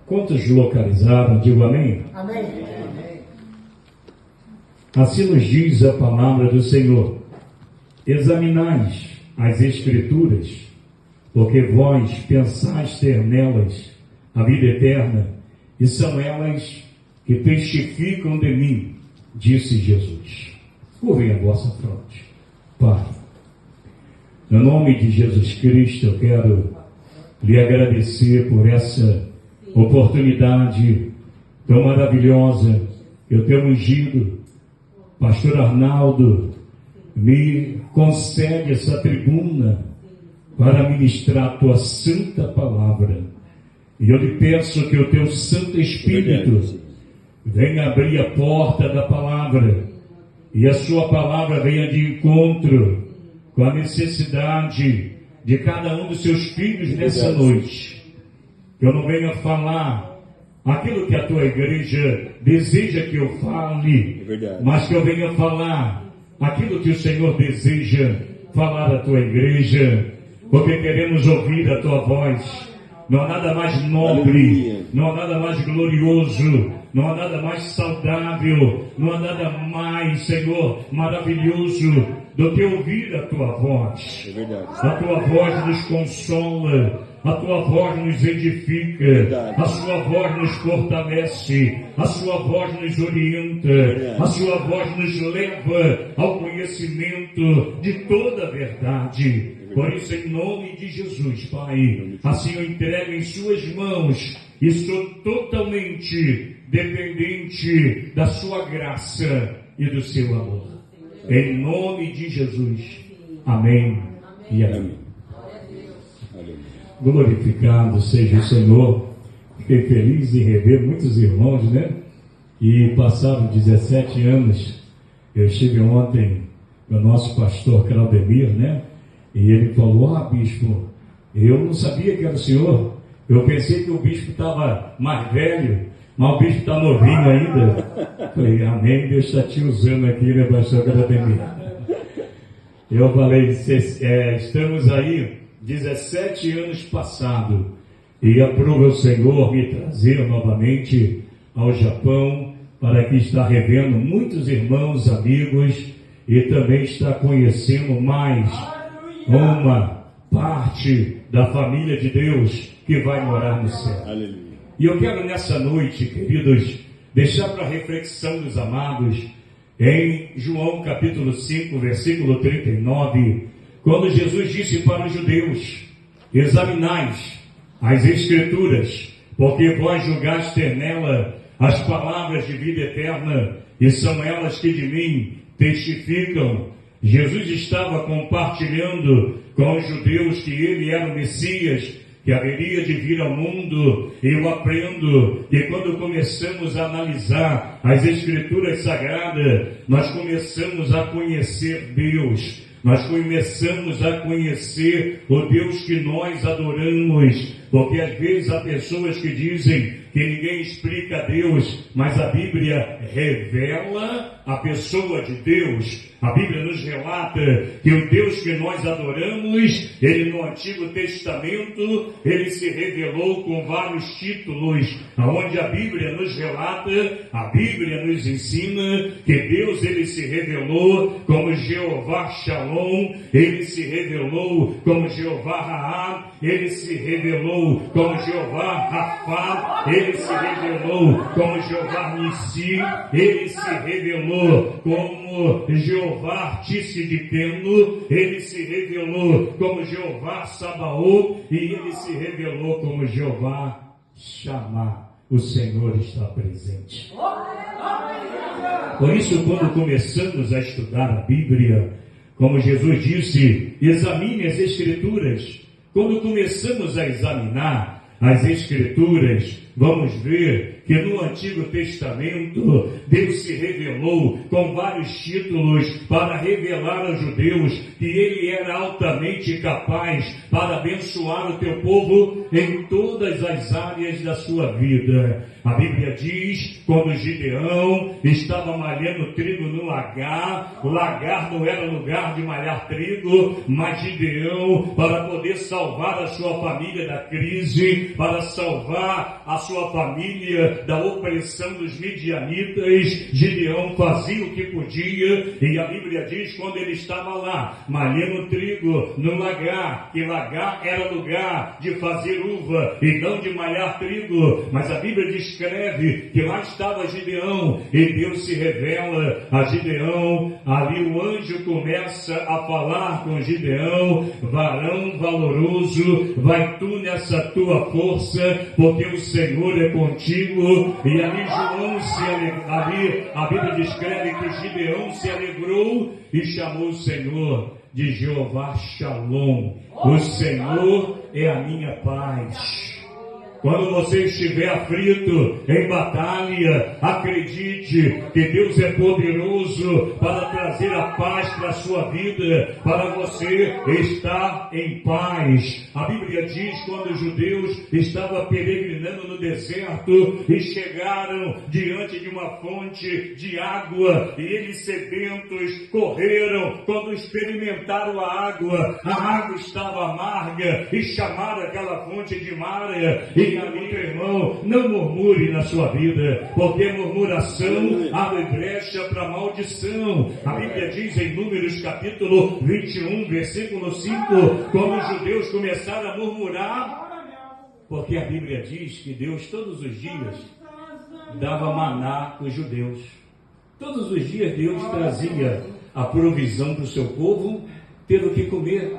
Quantos localizaram? Digo amém? Amém. Assim nos diz a palavra do Senhor: examinais as Escrituras, porque vós pensais ter nelas a vida eterna, e são elas que testificam de mim, disse Jesus. Curvem a vossa fronte. Pai, no nome de Jesus Cristo, eu quero lhe agradecer por essa oportunidade tão maravilhosa. Eu tenho ungido, pastor Arnaldo me concede essa tribuna para ministrar a tua santa palavra. E eu lhe peço que o teu Santo Espírito venha abrir a porta da palavra e a sua palavra venha de encontro com a necessidade de cada um dos seus filhos nessa noite. Que eu não venha falar aquilo que a tua igreja deseja que eu fale, mas que eu venha falar aquilo que o Senhor deseja falar à tua igreja, porque queremos ouvir a tua voz. Não há nada mais nobre, não há nada mais glorioso, não há nada mais saudável, não há nada mais, Senhor, maravilhoso do que ouvir a tua voz. A tua voz nos consola, a tua voz nos edifica, a sua voz nos fortalece, a sua voz nos orienta, a sua voz nos leva ao conhecimento de toda a verdade. Por isso, em nome de Jesus, Pai, assim eu entrego em suas mãos e sou totalmente dependente da sua graça e do seu amor. Em nome de Jesus. Amém e amém. Glorificado seja o Senhor. Fiquei feliz em rever muitos irmãos, né? E passaram 17 anos. Eu estive ontem com o nosso pastor Claudemir, né? E ele falou: bispo, eu não sabia que era o senhor. Eu pensei que o bispo estava mais velho, mas o bispo está novinho ainda. Falei: amém, Deus está te usando aqui, né, pastor Claudemir? Eu falei: estamos aí 17 anos passados, e aprova o Senhor me trazer novamente ao Japão, para que está revendo muitos irmãos, amigos, e também está conhecendo mais uma parte da família de Deus que vai morar no céu. Aleluia. E eu quero nessa noite, queridos, deixar para a reflexão dos amados, em João capítulo 5, versículo 39, quando Jesus disse para os judeus: examinais as Escrituras, porque vós julgais ter nela as palavras de vida eterna, e são elas que de mim testificam. Jesus estava compartilhando com os judeus que ele era o Messias, que haveria de vir ao mundo. E eu aprendo que quando começamos a analisar as Escrituras Sagradas, nós começamos a conhecer Deus. Nós começamos a conhecer o Deus que nós adoramos, porque às vezes há pessoas que dizem que ninguém explica Deus, mas a Bíblia revela a pessoa de Deus. A Bíblia nos relata que o Deus que nós adoramos, ele no Antigo Testamento, ele se revelou com vários títulos, aonde a Bíblia nos relata, a Bíblia nos ensina que Deus, ele se revelou como Jeová Shalom, ele se revelou como Jeová Raá, ele se revelou como Jeová Rafá, ele se revelou como Jeová Nissi, ele se revelou como Jeová Tissidikenu, ele se revelou como Jeová Sabaoth, e ele se revelou como Jeová Shammah. O Senhor está presente. Por isso, quando começamos a estudar a Bíblia, como Jesus disse, examine as Escrituras. Quando começamos a examinar as Escrituras, vamos ver que no Antigo Testamento, Deus se revelou com vários títulos para revelar aos judeus que Ele era altamente capaz para abençoar o teu povo em todas as áreas da sua vida. A Bíblia diz, quando Gideão estava malhando trigo no lagar, o lagar não era lugar de malhar trigo, mas Gideão, para poder salvar a sua família da crise, para salvar a sua família da opressão dos midianitas, Gideão fazia o que podia, e a Bíblia diz, quando ele estava lá, malhando trigo no lagar, que lagar era lugar de fazer uva e não de malhar trigo, mas a Bíblia descreve que lá estava Gideão, e Deus se revela a Gideão, ali o anjo começa a falar com Gideão: varão valoroso, vai tu nessa tua força, porque o Senhor é contigo. E ali João se alegrou, ali a Bíblia descreve que Gideão se alegrou e chamou o Senhor de Jeová Shalom. O Senhor é a minha paz. Quando você estiver aflito em batalha, acredite que Deus é poderoso para trazer a paz para a sua vida, para você estar em paz. A Bíblia diz, quando os judeus estavam peregrinando no deserto e chegaram diante de uma fonte de água, e eles sedentos correram, quando experimentaram a água estava amarga, e chamaram aquela fonte de Mara. E ali, meu irmão, não murmure na sua vida, porque murmuração abre brecha para maldição. A Bíblia diz em Números capítulo 21, versículo 5, quando os judeus começaram a murmurar, porque a Bíblia diz que Deus todos os dias dava maná para os judeus. Todos os dias Deus trazia a provisão para o seu povo ter o que comer.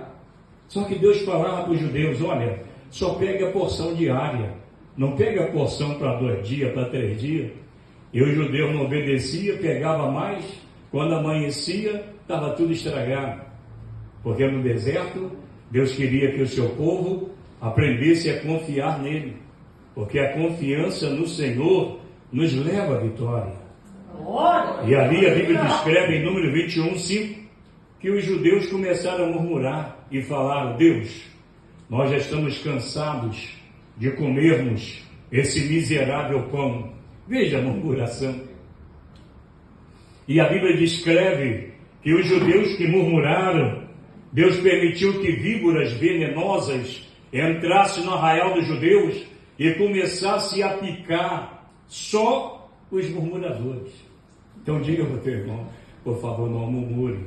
Só que Deus falava para os judeus: olha, só pega a porção diária, não pega a porção para 2 dias, para 3 dias. E o judeu não obedecia, pegava mais, quando amanhecia, estava tudo estragado. Porque no deserto, Deus queria que o seu povo aprendesse a confiar nele, porque a confiança no Senhor nos leva à vitória. E ali a Bíblia descreve em Número 21, 5, que os judeus começaram a murmurar e falaram: Deus, nós já estamos cansados de comermos esse miserável pão. Veja a murmuração. E a Bíblia descreve que os judeus que murmuraram, Deus permitiu que víboras venenosas entrassem no arraial dos judeus e começassem a picar só os murmuradores. Então diga para o teu irmão, por favor, não murmure.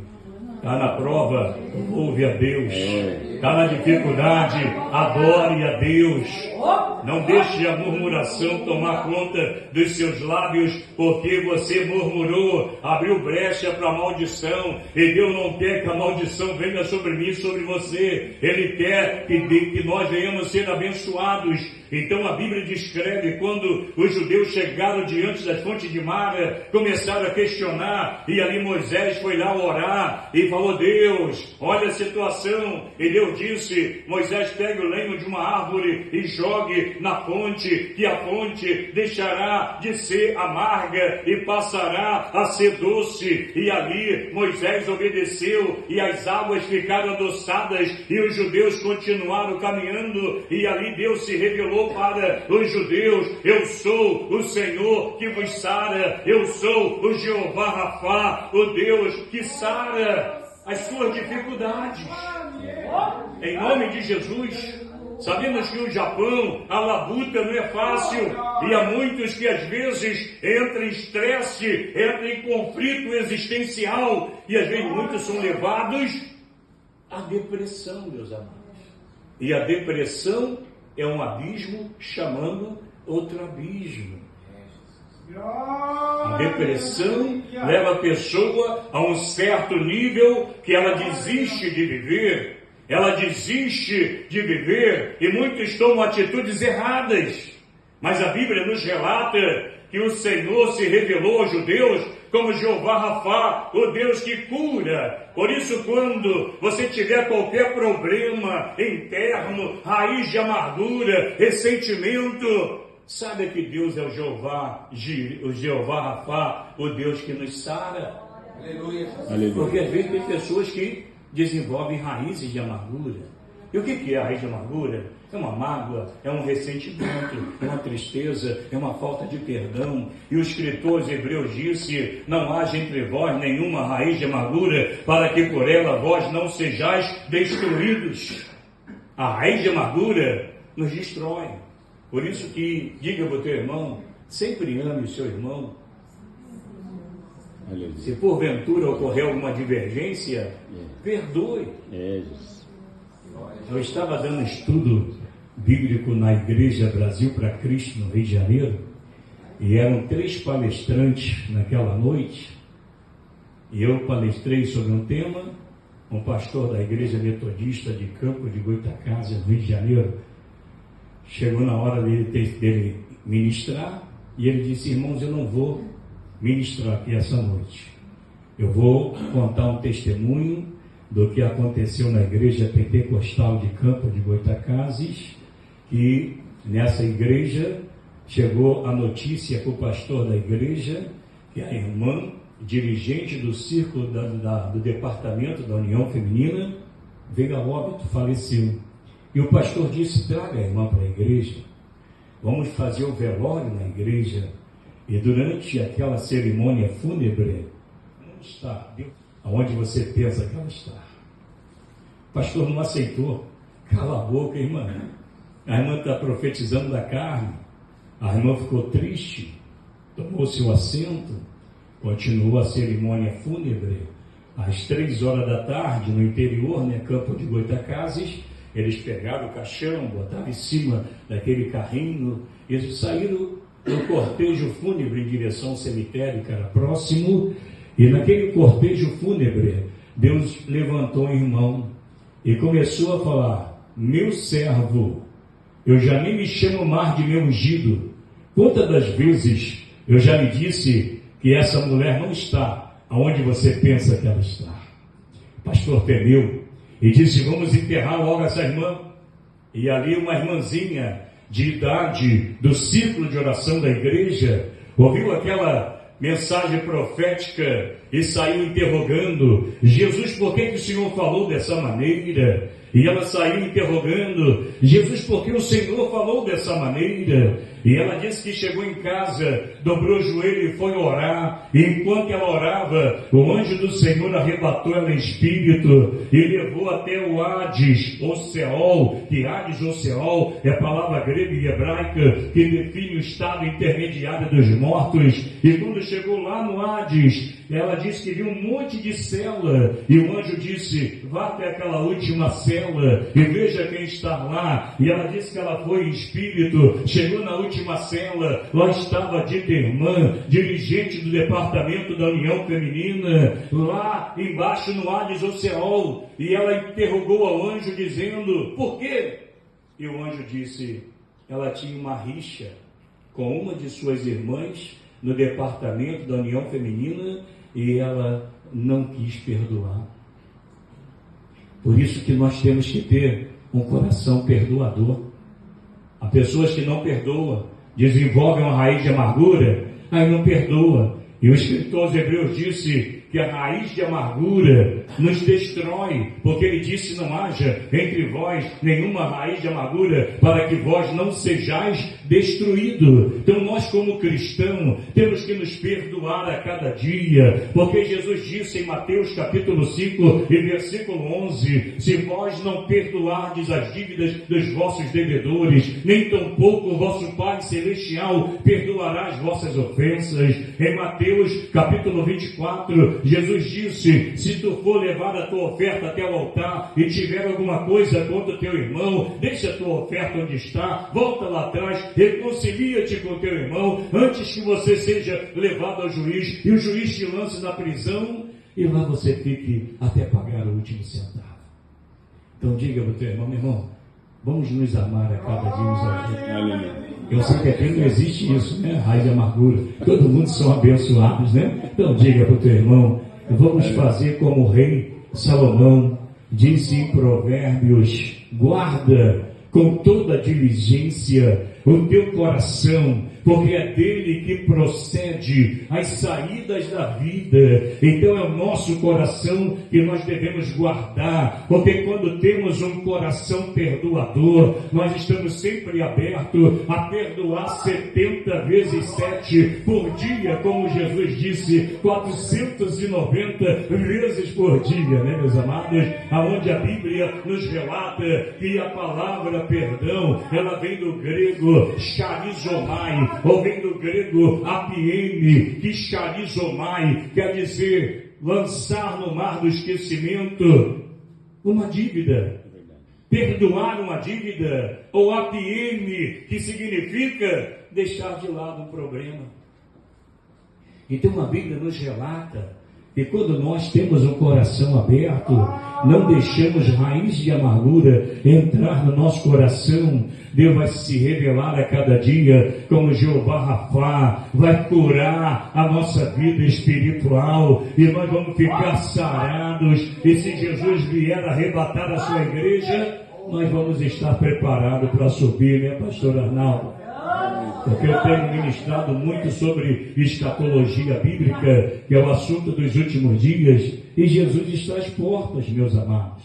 Está na prova, ouve a Deus. Está na dificuldade, adore a Deus. Não deixe a murmuração tomar conta dos seus lábios, porque você murmurou, abriu brecha para a maldição. E Deus não quer que a maldição venha sobre mim, sobre você. Ele quer que nós venhamos ser abençoados. Então a Bíblia descreve, quando os judeus chegaram diante das fontes de Mara, começaram a questionar, e ali Moisés foi lá orar e falou: Deus, olha a situação. E Deus disse: Moisés, pegue o lenho de uma árvore e jogue na fonte, que a fonte deixará de ser amarga e passará a ser doce. E ali Moisés obedeceu, e as águas ficaram adoçadas, e os judeus continuaram caminhando, e ali Deus se revelou para os judeus: eu sou o Senhor que vos sara, eu sou o Jeová Rafá, o Deus que sara as suas dificuldades. Em nome de Jesus. Sabemos que o Japão, a labuta não é fácil, e há muitos que às vezes entram em estresse, entram em conflito existencial, e às vezes muitos são levados à depressão, meus amados. E a depressão é um abismo chamando outro abismo. A depressão leva a pessoa a um certo nível que ela desiste de viver. Ela desiste de viver, e muitos tomam atitudes erradas. Mas a Bíblia nos relata que o Senhor se revelou aos judeus como Jeová Rafá, o Deus que cura. Por isso, quando você tiver qualquer problema interno, raiz de amargura, ressentimento, saiba que Deus é o Jeová Rafá, o Deus que nos sara. Aleluia. Porque às vezes tem pessoas que desenvolvem raízes de amargura. E o que é a raiz de amargura? É uma mágoa, é um ressentimento, é uma tristeza, é uma falta de perdão. E o escritor aos Hebreus disse: não haja entre vós nenhuma raiz de amargura, para que por ela vós não sejais destruídos. A raiz de amargura nos destrói. Por isso que, diga para o teu irmão, sempre ame o seu irmão. Aleluia. Se porventura ocorrer alguma divergência, perdoe. Eu estava dando estudo bíblico na Igreja Brasil para Cristo, no Rio de Janeiro, e eram 3 palestrantes naquela noite, e eu palestrei sobre um tema. Um pastor da Igreja Metodista de Campo de Goitacazes, no Rio de Janeiro, chegou na hora dele ministrar, e ele disse: irmãos, eu não vou ministrar aqui essa noite, eu vou contar um testemunho do que aconteceu na Igreja Pentecostal de Campo de Goitacazes, que nessa igreja chegou a notícia para o pastor da igreja que a irmã, dirigente do círculo do departamento da União Feminina, veio a óbito, faleceu. E o pastor disse: traga a irmã para a igreja, vamos fazer o velório na igreja. E durante aquela cerimônia fúnebre, onde está? Aonde você pensa que ela está? O pastor não aceitou. Cala a boca, irmã. A irmã está profetizando da carne. A irmã ficou triste, tomou seu assento, continuou a cerimônia fúnebre. Às 3 horas da tarde, no interior, Campo de Goitacazes, eles pegaram o caixão, botaram em cima daquele carrinho, eles saíram no cortejo fúnebre em direção ao cemitério que era próximo. E naquele cortejo fúnebre, Deus levantou um irmão e começou a falar: meu servo, eu já nem me chamo mais de meu ungido. Quantas das vezes eu já lhe disse que essa mulher não está aonde você pensa que ela está? O pastor temeu e disse: vamos enterrar logo essa irmã. E ali uma irmãzinha de idade do círculo de oração da igreja ouviu aquela mensagem profética e saiu interrogando: Jesus, por que o Senhor falou dessa maneira? E ela saiu interrogando: Jesus, por que o Senhor falou dessa maneira? E ela disse que chegou em casa, dobrou o joelho e foi orar. E enquanto ela orava, o anjo do Senhor arrebatou ela em espírito e levou até o Hades, ou Seol, que Hades ou Seol é a palavra grega e hebraica que define o estado intermediário dos mortos. E quando chegou lá no Hades, ela disse que viu um monte de cela, e o anjo disse: vá até aquela última cela e veja quem está lá. E ela disse que ela foi em espírito, chegou na última cela, lá estava a dita irmã, dirigente do departamento da União Feminina, lá embaixo no Hades ou Seol, e ela interrogou ao anjo dizendo: por quê? E o anjo disse: ela tinha uma rixa com uma de suas irmãs no departamento da União Feminina e ela não quis perdoar. Por isso que nós temos que ter um coração perdoador. Há pessoas que não perdoam, desenvolvem uma raiz de amargura, aí não perdoa. E o escritor aos Hebreus disse que a raiz de amargura nos destrói, porque ele disse: não haja entre vós nenhuma raiz de amargura, para que vós não sejais destruídos. Então nós, como cristãos, temos que nos perdoar a cada dia, porque Jesus disse em Mateus capítulo 5 e versículo 11: se vós não perdoardes as dívidas dos vossos devedores, nem tampouco o vosso Pai Celestial perdoará as vossas ofensas. Em Mateus capítulo 24, Jesus disse: se tu for levar a tua oferta até o altar e tiver alguma coisa contra o teu irmão, deixa a tua oferta onde está, volta lá atrás, reconcilia-te com o teu irmão, antes que você seja levado ao juiz, e o juiz te lance na prisão, e lá você fique até pagar o último centavo. Então diga para o teu irmão: meu irmão, vamos nos amar a cada dia uns aos outros. Eu sei que aqui não existe isso, né? Raiz de amargura. Todo mundo são abençoados, né? Então diga para o teu irmão: vamos fazer como o rei Salomão disse em Provérbios: guarda com toda diligência o teu coração, porque é dele que procede as saídas da vida. Então é o nosso coração que nós devemos guardar, porque quando temos um coração perdoador, nós estamos sempre abertos a perdoar 70 vezes 7 por dia, como Jesus disse, 490 vezes por dia, né, meus amados? Aonde a Bíblia nos relata que a palavra perdão, ela vem do grego charizomai, ou vem do grego apiene, que charizomai quer dizer lançar no mar do esquecimento uma dívida, perdoar uma dívida, ou apiene, que significa deixar de lado um problema. Então a Bíblia nos relata que quando nós temos um coração aberto, não deixamos raiz de amargura entrar no nosso coração, Deus vai se revelar a cada dia como Jeová Rafá, vai curar a nossa vida espiritual e nós vamos ficar sarados. E se Jesus vier arrebatar a sua igreja, nós vamos estar preparados para subir, né, pastor Arnaldo? Porque eu tenho ministrado muito sobre escatologia bíblica, que é o assunto dos últimos dias, e Jesus está às portas, meus amados.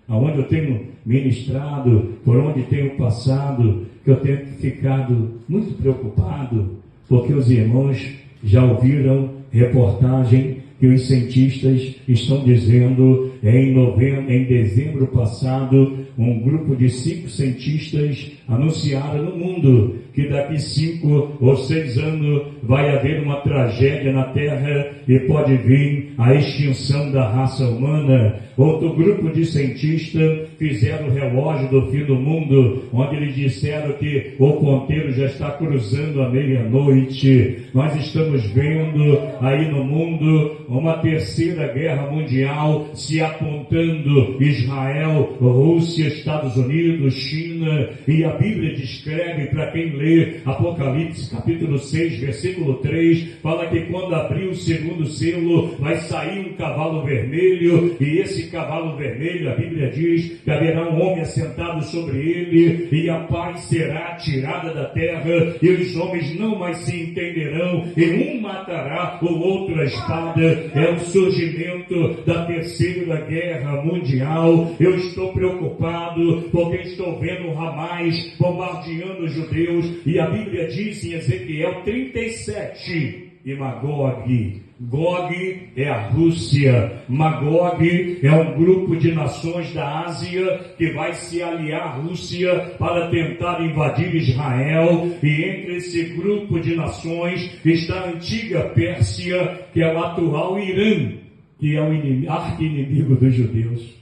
Aonde eu tenho ministrado, por onde tenho passado, que eu tenho ficado muito preocupado, porque os irmãos já ouviram reportagem que os cientistas estão dizendo em dezembro passado, um grupo de 5 cientistas anunciaram no mundo que daqui 5 ou 6 anos vai haver uma tragédia na Terra e pode vir a extinção da raça humana. Outro grupo de cientistas fizeram o relógio do fim do mundo, onde eles disseram que o ponteiro já está cruzando a meia-noite. Nós estamos vendo aí no mundo uma terceira guerra mundial se apontando: Israel, Rússia, Estados Unidos, China. E a Bíblia descreve, para quem lê Apocalipse capítulo 6, versículo 3, fala que quando abrir o segundo selo vai sair um cavalo vermelho, e esse cavalo vermelho, a Bíblia diz que haverá um homem assentado sobre ele, e a paz será tirada da terra, e os homens não mais se entenderão, e um matará o outro a espada. É o surgimento da terceira guerra mundial. Eu estou preocupado porque estou vendo o Hamas bombardeando os judeus, e a Bíblia diz em Ezequiel 37, e Magog. Gog é a Rússia, Magog é um grupo de nações da Ásia que vai se aliar à Rússia para tentar invadir Israel, e entre esse grupo de nações está a antiga Pérsia, que é o atual Irã, que é o arqui-inimigo dos judeus.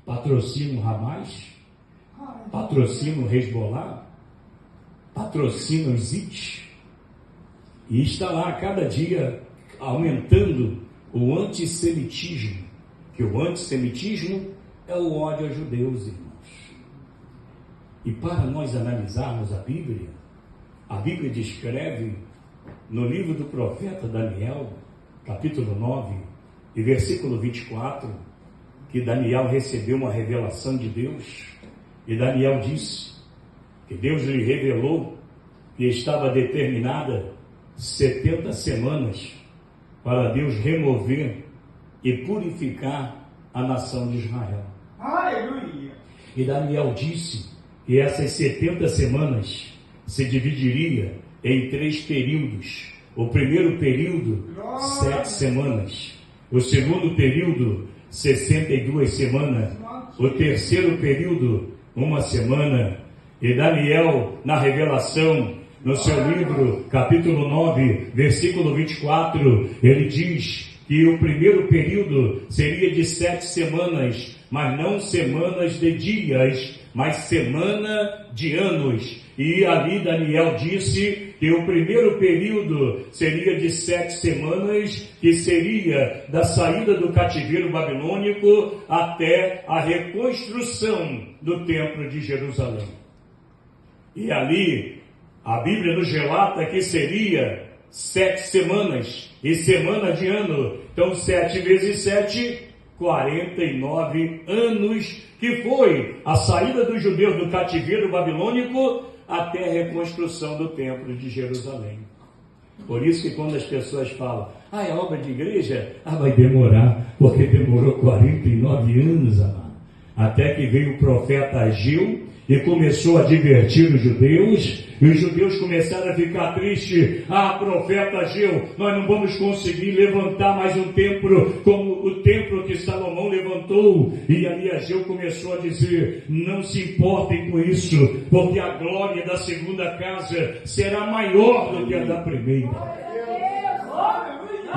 Patrocina o Hamas, patrocina o Hezbollah, patrocina os Houthis. E está lá cada dia aumentando o antissemitismo, que o antissemitismo é o ódio aos judeus, irmãos. E para nós analisarmos a Bíblia descreve no livro do profeta Daniel, capítulo 9, e versículo 24, que Daniel recebeu uma revelação de Deus, e Daniel disse que Deus lhe revelou que estava determinada 70 semanas para Deus remover e purificar a nação de Israel. Aleluia! E Daniel disse que essas 70 semanas se dividiria em 3 períodos. O primeiro período, 7 semanas. O segundo período, 62 semanas. O terceiro período, 1 semana. E Daniel, na revelação, no seu livro, capítulo 9, versículo 24, ele diz que o primeiro período seria de 7 semanas, mas não semanas de dias, mas semana de anos. E ali Daniel disse que o primeiro período seria de 7 semanas, que seria da saída do cativeiro babilônico até a reconstrução do templo de Jerusalém. E ali a Bíblia nos relata que seria 7 semanas, e semana de ano. Então 7 vezes 7, 49 anos, que foi a saída dos judeus do cativeiro babilônico até a reconstrução do templo de Jerusalém. Por isso que quando as pessoas falam, é obra de igreja, vai demorar, porque demorou 49 anos, amado. Até que veio o profeta Ageu e começou a advertir os judeus, e os judeus começaram a ficar tristes. Profeta Ageu, nós não vamos conseguir levantar mais um templo como o templo que Salomão levantou. E ali Ageu começou a dizer, não se importem com isso, porque a glória da segunda casa será maior do que a da primeira.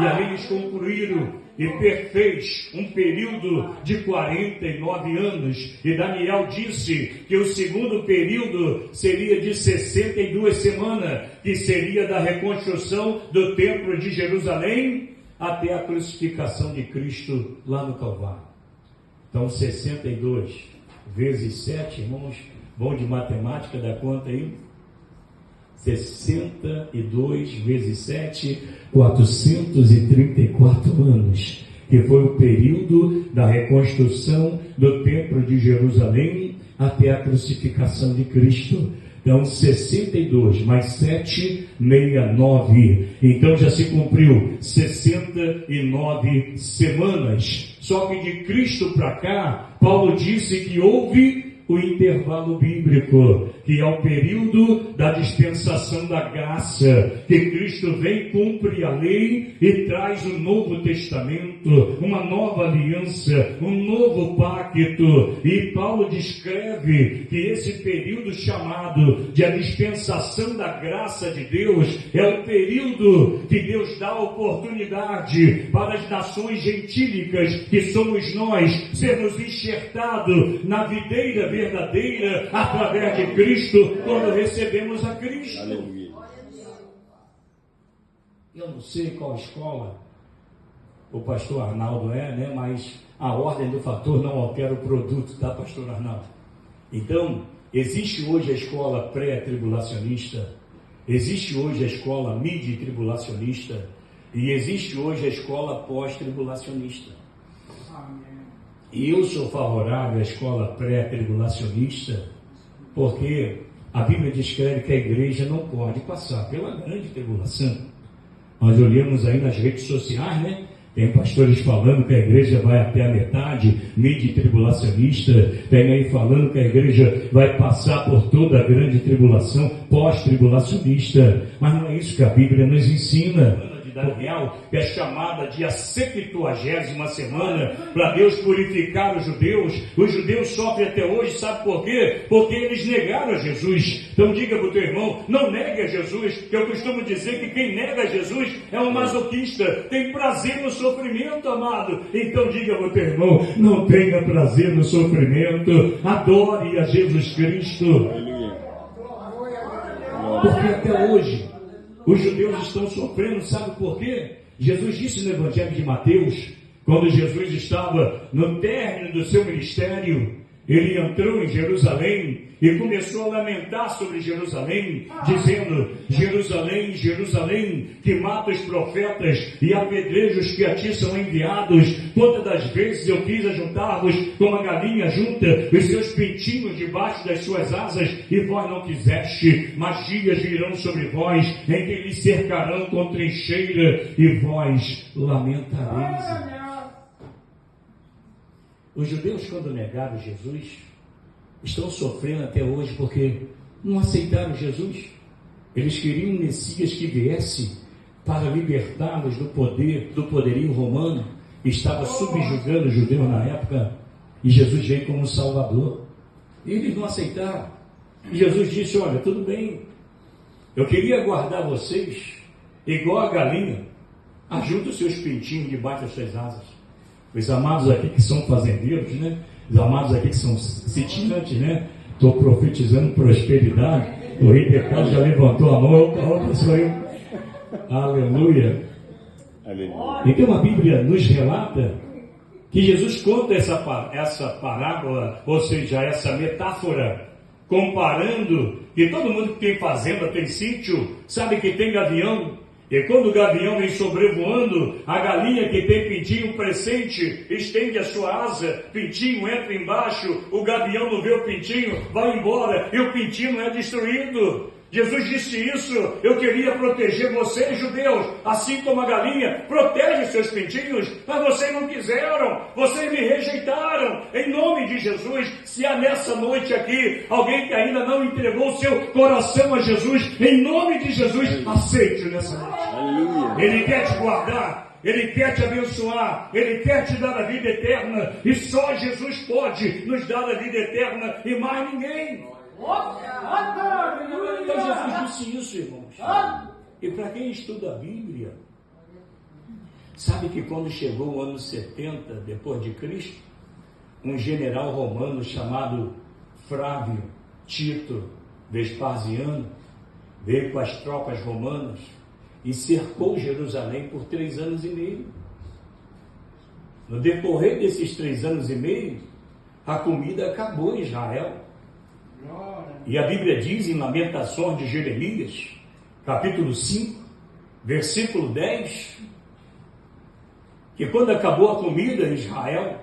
E ali eles concluíram e perfez um período de 49 anos. E Daniel disse que o segundo período seria de 62 semanas, que seria da reconstrução do templo de Jerusalém até a crucificação de Cristo lá no Calvário. Então 62 vezes 7, irmãos, bom de matemática, dá conta aí? 62 vezes 7, 434 anos, que foi o período da reconstrução do templo de Jerusalém até a crucificação de Cristo. Então 62 mais 7, 69. Então já se cumpriu 69 semanas. Só que de Cristo para cá, Paulo disse que houve o intervalo bíblico, que é o período da dispensação da graça, que Cristo vem, cumpre a lei e traz um novo testamento, uma nova aliança, um novo pacto. E Paulo descreve que esse período chamado de a dispensação da graça de Deus é o período que Deus dá oportunidade para as nações gentílicas, que somos nós, sermos enxertados na videira verdadeira através de Cristo, quando recebemos a Cristo. Aleluia. Eu não sei qual escola o pastor Arnaldo é, né? Mas a ordem do fator não altera o produto, tá, pastor Arnaldo? Então, existe hoje a escola pré-tribulacionista, existe hoje a escola midi-tribulacionista e existe hoje a escola pós-tribulacionista. E eu sou favorável à escola pré-tribulacionista, porque a Bíblia descreve que a igreja não pode passar pela grande tribulação. Nós olhamos aí nas redes sociais, né? Tem pastores falando que a igreja vai até a metade, midi-tribulacionista. Tem aí falando que a igreja vai passar por toda a grande tribulação, pós-tribulacionista. Mas não é isso que a Bíblia nos ensina. Daniel, que é chamada de a 70ª semana, para Deus purificar os judeus. Os judeus sofrem até hoje, sabe por quê? Porque eles negaram a Jesus. Então diga para o teu irmão, não negue a Jesus, que eu costumo dizer que quem nega a Jesus é um masoquista, tem prazer no sofrimento, amado. Então diga para o teu irmão, não tenha prazer no sofrimento, adore a Jesus Cristo. Porque até hoje os judeus estão sofrendo, sabe por quê? Jesus disse no Evangelho de Mateus, quando Jesus estava no término do seu ministério, ele entrou em Jerusalém e começou a lamentar sobre Jerusalém, dizendo, Jerusalém, Jerusalém, que mata os profetas e apedreja os que a ti são enviados. Quantas das vezes eu quis ajuntar-vos como a galinha junta os seus pintinhos debaixo das suas asas, e vós não quiseste, mas dias virão sobre vós, em que lhes cercarão com trincheira, e vós lamentareis. Os judeus, quando negaram Jesus, estão sofrendo até hoje porque não aceitaram Jesus. Eles queriam um Messias que viesse para libertá-los do poderio romano, que estava subjugando os judeus na época, e Jesus veio como um Salvador. E eles não aceitaram. E Jesus disse, olha, tudo bem, eu queria guardar vocês igual a galinha, ajunta os seus pintinhos debaixo das suas asas. Os amados aqui que são fazendeiros, né? Os amados aqui que são sitiantes, né? Estou profetizando prosperidade. O rei de casa já levantou a mão, outra sou eu. Aleluia. Então a Bíblia nos relata que Jesus conta essa parábola, ou seja, essa metáfora, comparando que todo mundo que tem fazenda, tem sítio, sabe que tem gavião. E quando o gavião vem sobrevoando, a galinha que tem pintinho presente estende a sua asa, pintinho entra embaixo, o gavião não vê o pintinho, vai embora e o pintinho não é destruído. Jesus disse isso: eu queria proteger vocês, judeus, assim como a galinha protege seus pintinhos, mas vocês não quiseram, vocês me rejeitaram. Em nome de Jesus, se há nessa noite aqui alguém que ainda não entregou o seu coração a Jesus, em nome de Jesus, aceite-o nessa noite. Aleluia. Ele quer te guardar, Ele quer te abençoar, Ele quer te dar a vida eterna, e só Jesus pode nos dar a vida eterna e mais ninguém. Então Jesus disse isso, irmãos. E para quem estuda a Bíblia, sabe que quando chegou o ano 70 depois de Cristo, um general romano chamado Flávio Tito Vespasiano veio com as tropas romanas e cercou Jerusalém por 3 anos e meio. No decorrer desses 3 anos e meio, a comida acabou em Israel. E a Bíblia diz em Lamentações de Jeremias, capítulo 5, versículo 10, que quando acabou a comida em Israel,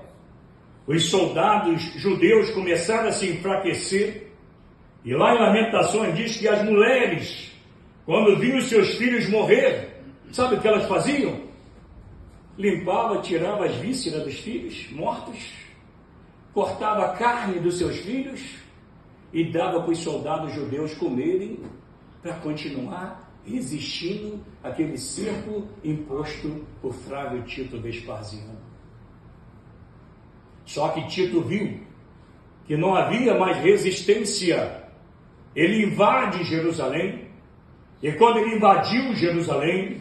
os soldados judeus começaram a se enfraquecer. E lá em Lamentações diz que as mulheres, quando viam seus filhos morrer, sabe o que elas faziam? Limpava, tirava as vísceras dos filhos mortos, cortava a carne dos seus filhos e dava para os soldados judeus comerem para continuar resistindo àquele cerco imposto por Flávio Tito Vespasiano. Só que Tito viu que não havia mais resistência. Ele invade Jerusalém, e quando ele invadiu Jerusalém,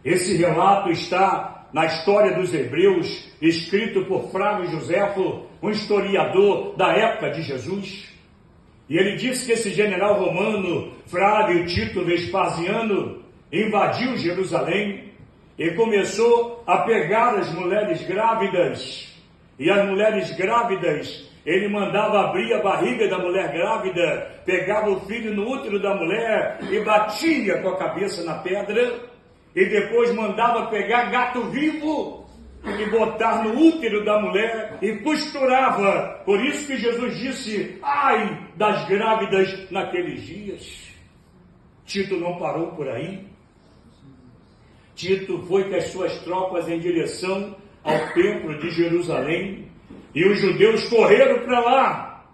esse relato está na história dos Hebreus, escrito por Flávio Joséfo, um historiador da época de Jesus. E ele disse que esse general romano, Flávio Tito Vespasiano, invadiu Jerusalém e começou a pegar as mulheres grávidas. E as mulheres grávidas, ele mandava abrir a barriga da mulher grávida, pegava o filho no útero da mulher e batia com a cabeça na pedra, e depois mandava pegar gato vivo e botar no útero da mulher e costurava. Por isso que Jesus disse: ai das grávidas naqueles dias. Tito não parou por aí. Tito foi com as suas tropas em direção ao templo de Jerusalém, e os judeus correram para lá,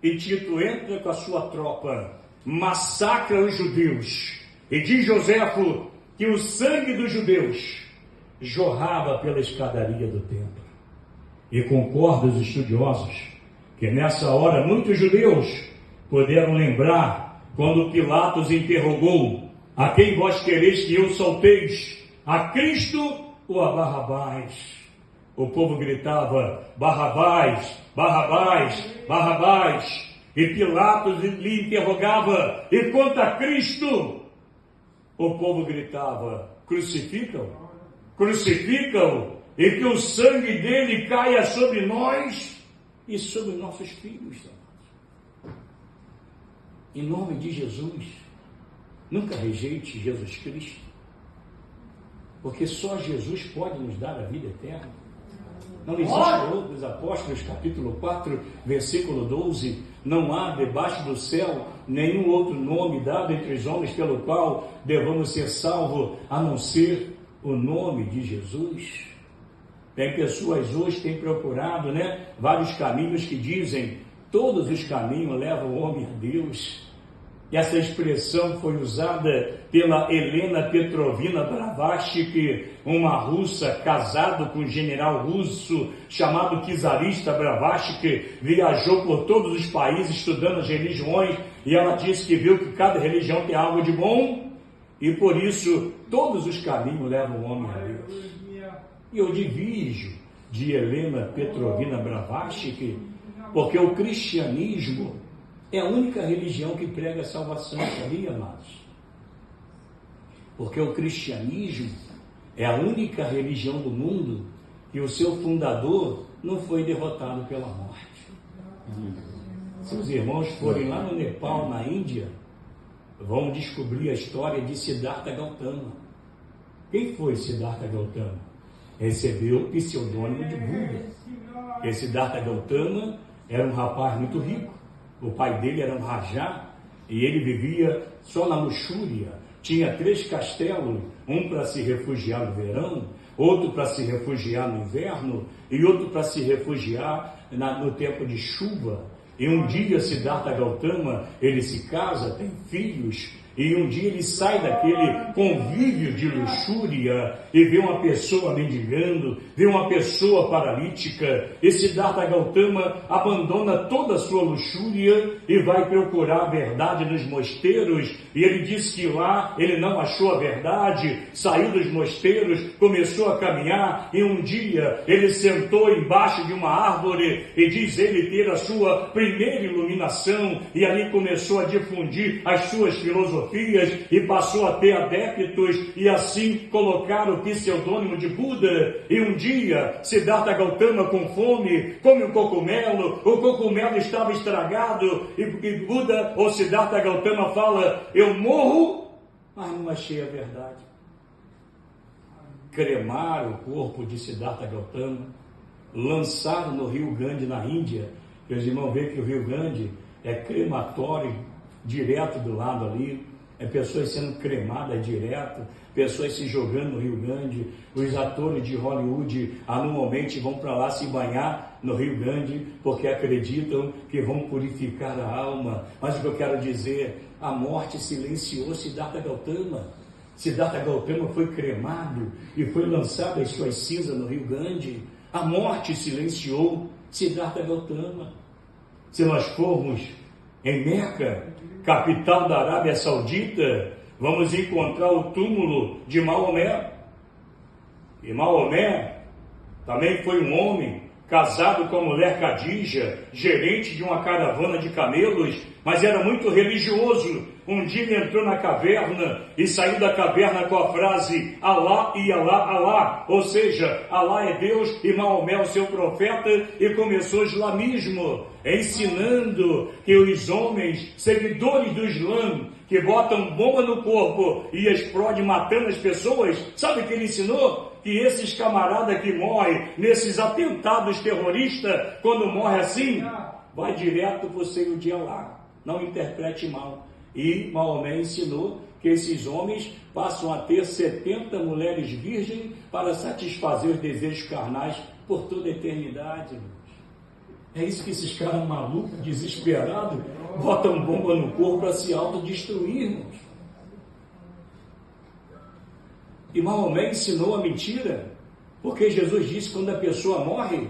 e Tito entra com a sua tropa, massacra os judeus, e diz Joséfo que o sangue dos judeus jorrava pela escadaria do templo. E concordam os estudiosos que nessa hora muitos judeus puderam lembrar quando Pilatos interrogou: a quem vós quereis que eu solteis? A Cristo ou a Barrabás? O povo gritava: Barrabás, Barrabás, Barrabás. E Pilatos lhe interrogava: e quanto a Cristo? O povo gritava: crucificam, crucificam, e que o sangue dele caia sobre nós e sobre nossos filhos. Em nome de Jesus, nunca rejeite Jesus Cristo, porque só Jesus pode nos dar a vida eterna. Não existe outros. Apóstolos, capítulo 4, versículo 12, não há debaixo do céu nenhum outro nome dado entre os homens pelo qual devamos ser salvos, a não ser o nome de Jesus. Tem pessoas hoje que têm procurado, vários caminhos que dizem: todos os caminhos levam o homem a Deus. E essa expressão foi usada pela Helena Petrovna Blavatsky, uma russa casada com um general russo chamado czarista Blavatsky, viajou por todos os países estudando as religiões, e ela disse que viu que cada religião tem algo de bom, e por isso todos os caminhos levam o homem a Deus. E eu divirjo de Helena Petrovna Blavatsky, porque o cristianismo é a única religião que prega a salvação, sabia, amados? Porque o cristianismo é a única religião do mundo que o seu fundador não foi derrotado pela morte. Se os irmãos forem lá no Nepal, na Índia, vão descobrir a história de Siddhartha Gautama. Quem foi Siddhartha Gautama? Recebeu o pseudônimo de Buda. Esse Siddhartha Gautama era um rapaz muito rico. O pai dele era um rajá e ele vivia só na luxúria. Tinha 3 castelos, um para se refugiar no verão, outro para se refugiar no inverno e outro para se refugiar no tempo de chuva. E um dia Siddhartha Gautama, ele se casa, tem filhos, e um dia ele sai daquele convívio de luxúria e vê uma pessoa mendigando, vê uma pessoa paralítica. E Siddhartha Gautama abandona toda a sua luxúria e vai procurar a verdade nos mosteiros. E ele diz que lá ele não achou a verdade, saiu dos mosteiros, começou a caminhar e um dia ele sentou embaixo de uma árvore e diz ele ter a sua primeira iluminação e ali começou a difundir as suas filosofias e passou a ter adeptos e assim colocar o pseudônimo de Buda. E um dia Siddhartha Gautama com fome come um cogumelo, o cogumelo estava estragado e Buda ou Siddhartha Gautama fala: eu morro, mas não achei a verdade. Cremaram o corpo de Siddhartha Gautama, lançaram no Rio Grande, na Índia. Os irmãos veem que o Rio Grande é crematório direto do lado ali, é pessoas sendo cremadas direto, pessoas se jogando no Rio Grande. Os atores de Hollywood anualmente vão para lá se banhar no Rio Grande porque acreditam que vão purificar a alma. Mas o que eu quero dizer, a morte silenciou Siddhartha Gautama. Siddhartha Gautama foi cremado e foi lançado as suas cinzas no Rio Grande. A morte silenciou Siddhartha Gautama. Se nós formos em Meca, capital da Arábia Saudita, vamos encontrar o túmulo de Maomé. E Maomé também foi um homem casado com a mulher Khadija, gerente de uma caravana de camelos, mas era muito religioso. Um dia ele entrou na caverna e saiu da caverna com a frase Alá e Alá, Alá, ou seja, Alá é Deus e Maomé é o seu profeta, e começou o islamismo, ensinando que os homens, seguidores do Islã, que botam bomba no corpo e explodem matando as pessoas, sabe o que ele ensinou? Que esses camaradas que morrem nesses atentados terroristas, quando morre assim, vai direto para o seio de Alá. Não interprete mal. E Maomé ensinou que esses homens passam a ter 70 mulheres virgens para satisfazer os desejos carnais por toda a eternidade. É isso que esses caras malucos, desesperados, botam bomba no corpo para se autodestruir, irmãos. E Maomé ensinou a mentira, porque Jesus disse que quando a pessoa morre,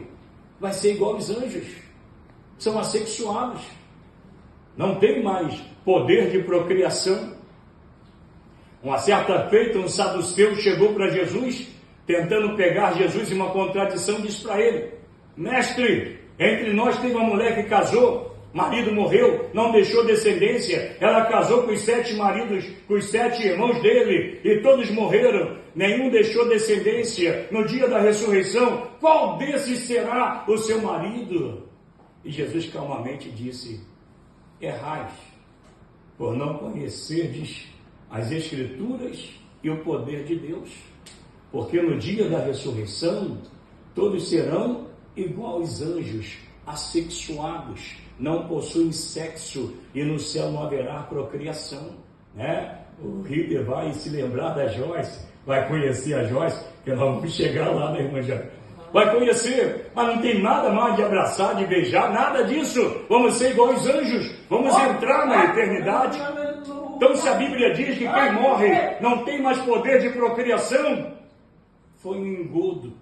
vai ser igual aos anjos. São assexuados. Não tem mais poder de procriação. Uma certa feita, um saduceu chegou para Jesus, tentando pegar Jesus em uma contradição, disse para ele: mestre, entre nós tem uma mulher que casou, marido morreu, não deixou descendência, ela casou com os 7 maridos, com os 7 irmãos dele, e todos morreram, nenhum deixou descendência. No dia da ressurreição, qual desses será o seu marido? E Jesus calmamente disse: errais, por não conhecerdes as Escrituras e o poder de Deus, porque no dia da ressurreição, todos serão igual aos anjos, assexuados, não possuem sexo, e no céu não haverá procriação, né? O Ritter vai se lembrar da Joyce, vai conhecer a Joyce, que nós vamos chegar lá, né, irmã Jana? Vai conhecer, mas não tem nada mais de abraçar, de beijar, nada disso. Vamos ser igual aos anjos, vamos entrar na eternidade. Então, se a Bíblia diz que quem morre não tem mais poder de procriação, foi um engodo,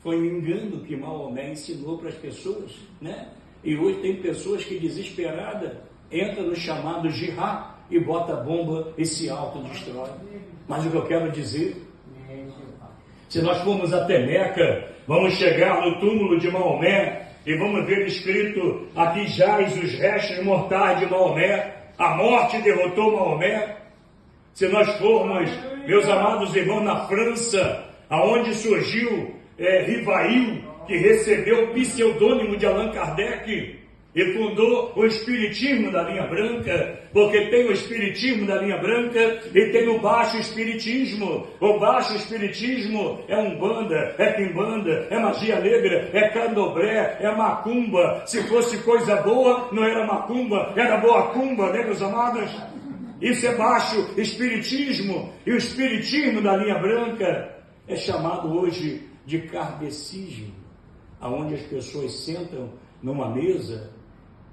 foi um engano que Maomé ensinou para as pessoas, né? E hoje tem pessoas que, desesperadas, entram no chamado jihad e bota a bomba e se autodestrói. Mas o que eu quero dizer, se nós formos até Meca, vamos chegar no túmulo de Maomé e vamos ver escrito: aqui jaz os restos mortais de Maomé, a morte derrotou Maomé. Se nós formos, meus amados irmãos, na França, aonde surgiu Rivail, que recebeu o pseudônimo de Allan Kardec, e fundou o espiritismo da linha branca, porque tem o espiritismo da linha branca e tem o baixo espiritismo. O baixo espiritismo é umbanda, é quimbanda, é magia negra, é candomblé, é macumba. Se fosse coisa boa, não era macumba, era boa cumba, né, meus amados? Isso é baixo espiritismo. E o espiritismo da linha branca é chamado hoje de kardecismo, aonde as pessoas sentam numa mesa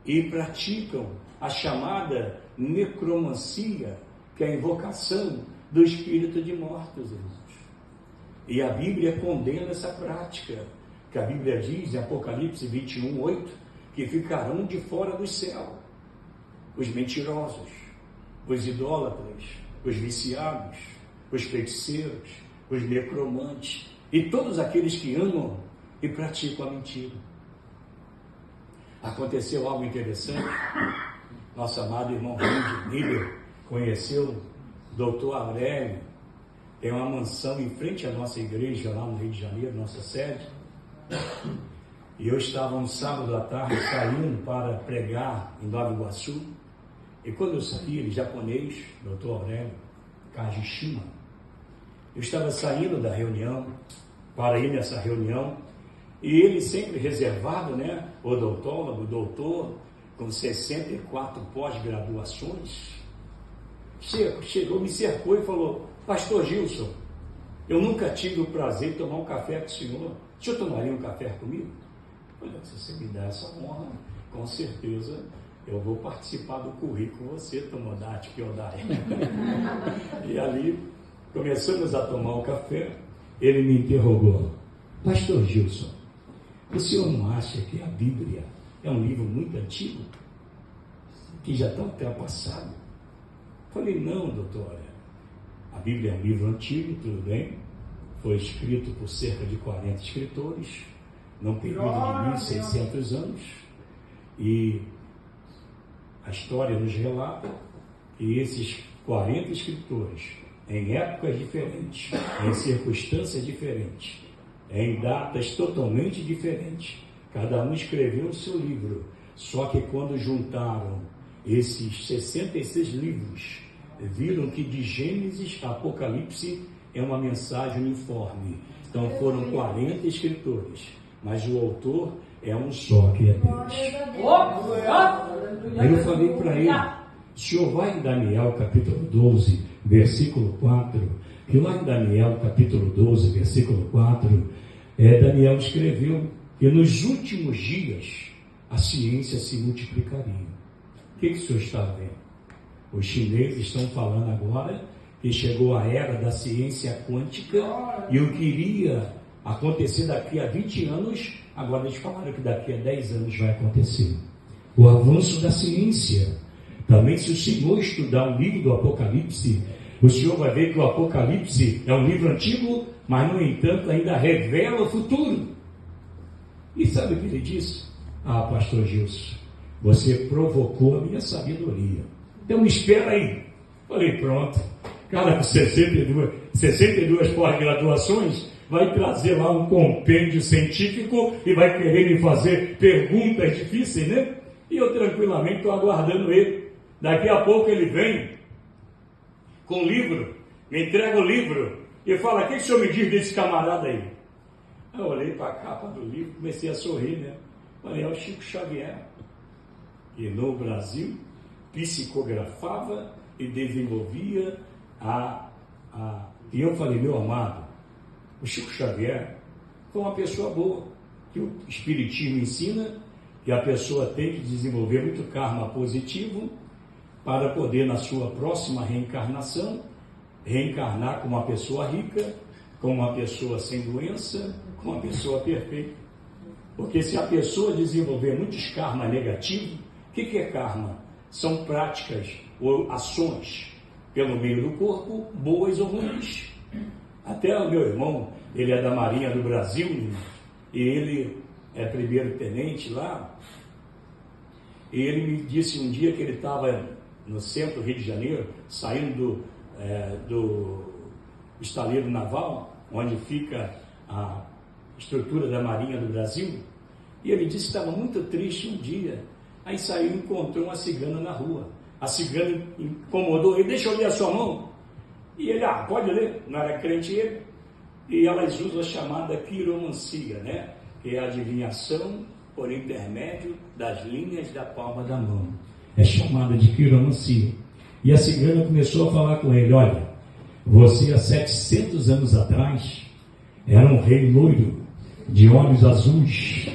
e praticam a chamada necromancia, que é a invocação do espírito de mortos, irmãos. E a Bíblia condena essa prática, que a Bíblia diz em Apocalipse 21:8, que ficarão de fora do céu os mentirosos, os idólatras, os viciados, os feiticeiros, os necromantes e todos aqueles que amam e praticam a mentira. Aconteceu algo interessante. Nosso amado irmão Randy Miller conheceu o doutor Aurélio. Tem uma mansão em frente à nossa igreja lá no Rio de Janeiro, nossa sede. E eu estava um sábado à tarde saindo para pregar em Nova Iguaçu. E quando eu saí, ele japonês, doutor Aurélio Kajishima, eu estava saindo da reunião para ir nessa reunião. E ele sempre reservado, né? Odontólogo, doutor, com 64 pós-graduações. Chegou, me cercou e falou: Pastor Gilson, eu nunca tive o prazer de tomar um café com o senhor. O senhor tomaria um café comigo? Eu falei: se você me dá essa honra, com certeza eu vou participar do currículo você, Tomodati Kyodai. E ali, começamos a tomar o café, ele me interrogou: Pastor Gilson, o senhor não acha que a Bíblia é um livro muito antigo, que já está ultrapassado? Falei: não, doutora, a Bíblia é um livro antigo, tudo bem, foi escrito por cerca de 40 escritores, num período de 1600 anos, e a história nos relata que esses 40 escritores, em épocas diferentes, em circunstâncias diferentes, em datas totalmente diferentes, cada um escreveu o seu livro, só que quando juntaram esses 66 livros, viram que de Gênesis a Apocalipse é uma mensagem uniforme. Então foram 40 escritores, mas o autor é um só, que é Deus. Aí eu falei para ele: o senhor vai em Daniel capítulo 12, versículo 4, que lá em Daniel capítulo 12, versículo 4, Daniel escreveu que nos últimos dias a ciência se multiplicaria. O que o senhor está vendo? Os chineses estão falando agora que chegou a era da ciência quântica e o que iria acontecer daqui a 20 anos, agora eles falaram que daqui a 10 anos vai acontecer. O avanço da ciência. Também, se o senhor estudar o livro do Apocalipse, o senhor vai ver que o Apocalipse é um livro antigo, mas, no entanto, ainda revela o futuro. E sabe o que ele disse? Ah, pastor Gilson, você provocou a minha sabedoria. Então, me espera aí. Falei: pronto. Cara, com 62 pós-graduações, vai trazer lá um compêndio científico e vai querer me fazer perguntas difíceis, né? E eu tranquilamente estou aguardando ele. Daqui a pouco ele vem com o livro, me entrega o livro e fala: o que o senhor me diz desse camarada aí? Eu olhei para a capa do livro, comecei a sorrir, né? Falei: é o Chico Xavier, que no Brasil psicografava e desenvolvia E eu falei: meu amado, o Chico Xavier foi uma pessoa boa, que o Espiritismo ensina que a pessoa tem que desenvolver muito karma positivo para poder, na sua próxima reencarnação, reencarnar como uma pessoa rica, como uma pessoa sem doença, como uma pessoa perfeita. Porque se a pessoa desenvolver muitos karma negativos, o que é karma? São práticas ou ações pelo meio do corpo, boas ou ruins. Até o meu irmão, ele é da Marinha do Brasil, e ele é primeiro tenente lá, e ele me disse um dia que ele estava no centro do Rio de Janeiro, saindo do estaleiro naval, onde fica a estrutura da Marinha do Brasil, e ele disse que estava muito triste um dia, Aí saiu e encontrou uma cigana na rua. A cigana incomodou ele, deixa eu ler a sua mão. E ele, pode ler, não era crente ele. E elas usam a chamada quiromancia, né? Que é a adivinhação por intermédio das linhas da palma da mão. É chamada de quiromancia. E a cigana começou a falar com ele, olha, você há 700 anos atrás era um rei loiro, de olhos azuis,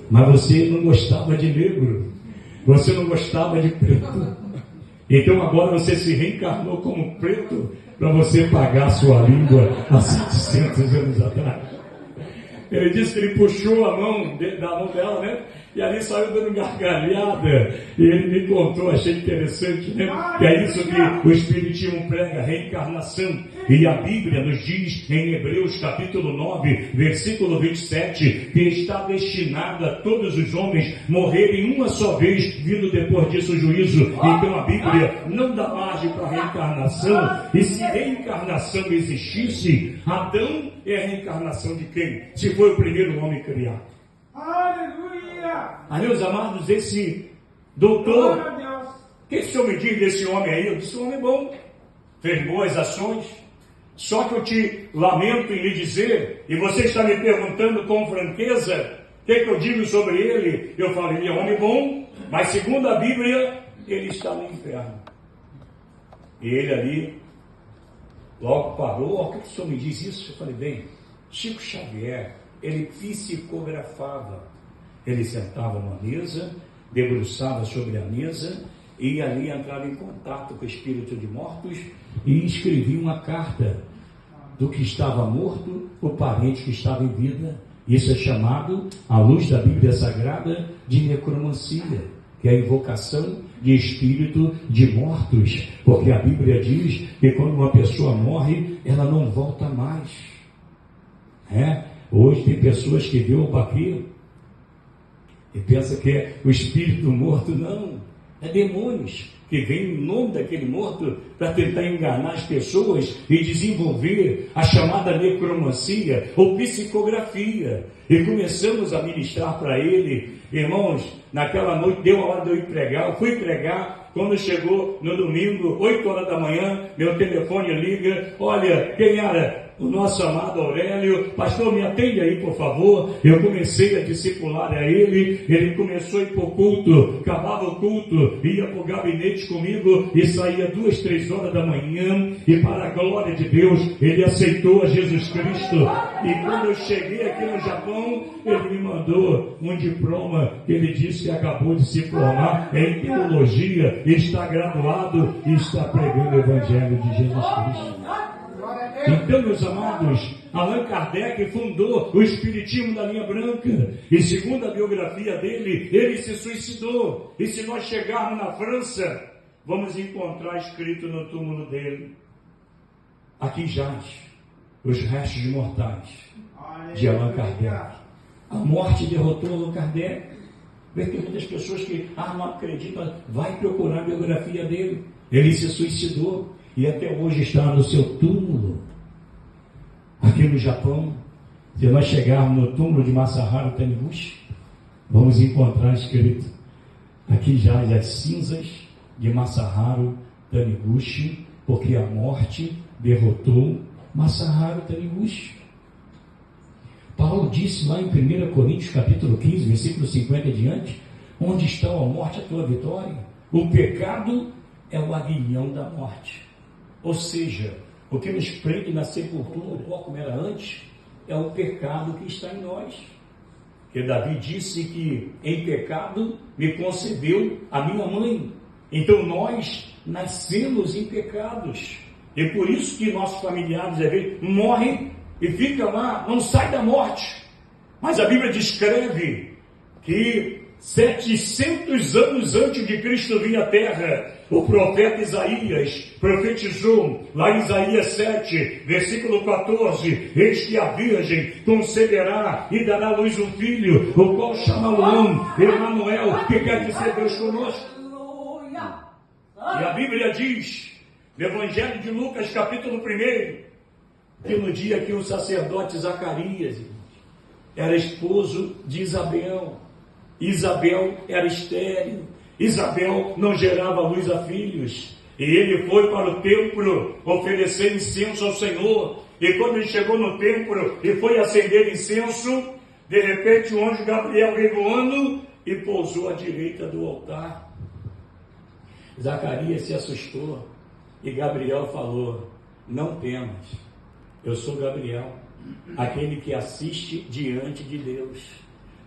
mas você não gostava de negro, você não gostava de preto. Então agora você se reencarnou como preto para você pagar sua língua há 700 anos atrás. Ele disse que ele puxou a mão da mão dela, né? E ali saiu dando gargalhada. E ele me contou, achei interessante, né? Que é isso que o Espiritismo prega, reencarnação. E a Bíblia nos diz, em Hebreus capítulo 9, versículo 27, que está destinado a todos os homens morrerem uma só vez, vindo depois disso o juízo. Então a Bíblia não dá margem para reencarnação. E se reencarnação existisse, Adão é a reencarnação de quem? Se foi o primeiro homem criado. Aleluia! Aí, meus amados, esse doutor, o que o senhor me diz desse homem aí? Eu disse, um homem bom, fez boas ações, só que eu te lamento em lhe dizer, e você está me perguntando com franqueza, o que eu digo sobre ele? Eu falei, ele é um homem bom, mas segundo a Bíblia, ele está no inferno. E ele ali, logo parou, o que o senhor me diz isso? Eu falei, bem, Chico Xavier, ele psicografava, ele sentava numa mesa, debruçava sobre a mesa e ali entrava em contato com o espírito de mortos e escrevia uma carta do que estava morto, o parente que estava em vida. Isso é chamado, à luz da Bíblia Sagrada, de necromancia, que é a invocação de espírito de mortos, porque a Bíblia diz que quando uma pessoa morre, ela não volta mais. Hoje tem pessoas que vê o baqueiro e pensa que é o espírito morto. Não, é demônios que vêm em nome daquele morto para tentar enganar as pessoas e desenvolver a chamada necromancia ou psicografia. E começamos a ministrar para ele, irmãos, naquela noite deu a hora de eu ir pregar, eu fui pregar. Quando chegou no domingo, 8 horas da manhã, meu telefone liga, olha, quem era? O nosso amado Aurélio, pastor, me atende aí, por favor. Eu comecei a discipular a ele começou a ir para o culto, acabava o culto, ia para o gabinete comigo e saía 2, 3 horas da manhã, e para a glória de Deus, ele aceitou a Jesus Cristo. E quando eu cheguei aqui no Japão, ele me mandou um diploma, ele disse que acabou de se formar em teologia, está graduado e está pregando o Evangelho de Jesus Cristo. Então, meus amados, Allan Kardec fundou o Espiritismo da linha branca, e segundo a biografia dele, ele se suicidou. E se nós chegarmos na França, vamos encontrar escrito no túmulo dele, aqui jaz os restos mortais de Allan Kardec. A morte derrotou Allan Kardec. Tem muitas pessoas que não acreditam, vai procurar a biografia dele. Ele se suicidou e até hoje está no seu túmulo. Aqui no Japão, se nós chegarmos no túmulo de Masaharu Taniguchi, vamos encontrar escrito, aqui jaz as cinzas de Masaharu Taniguchi, porque a morte derrotou Masaharu Taniguchi. Paulo disse lá em 1 Coríntios capítulo 15, versículo 50 e diante, onde está a morte, a tua vitória? O pecado é o aguilhão da morte. Ou seja, o que nos prende na sepultura, como era antes, é o pecado que está em nós. Porque Davi disse que em pecado me concebeu a minha mãe. Então nós nascemos em pecados. E por isso que nossos familiares às vezes morrem e ficam lá, não sai da morte. Mas a Bíblia descreve que 700 anos antes de Cristo vir à Terra, o profeta Isaías profetizou, lá em Isaías 7, versículo 14, eis que a virgem conceberá e dará à luz um filho, o qual chama-lo Emanuel, que quer dizer Deus conosco. E a Bíblia diz, no Evangelho de Lucas, capítulo 1, que no dia que o sacerdote Zacarias era esposo de Isabel, Isabel era estéril, Isabel não gerava luz a filhos. E ele foi para o templo oferecer incenso ao Senhor. E quando ele chegou no templo e foi acender incenso, de repente o anjo Gabriel veio voando e pousou à direita do altar. Zacarias se assustou e Gabriel falou: não temas, eu sou Gabriel, aquele que assiste diante de Deus.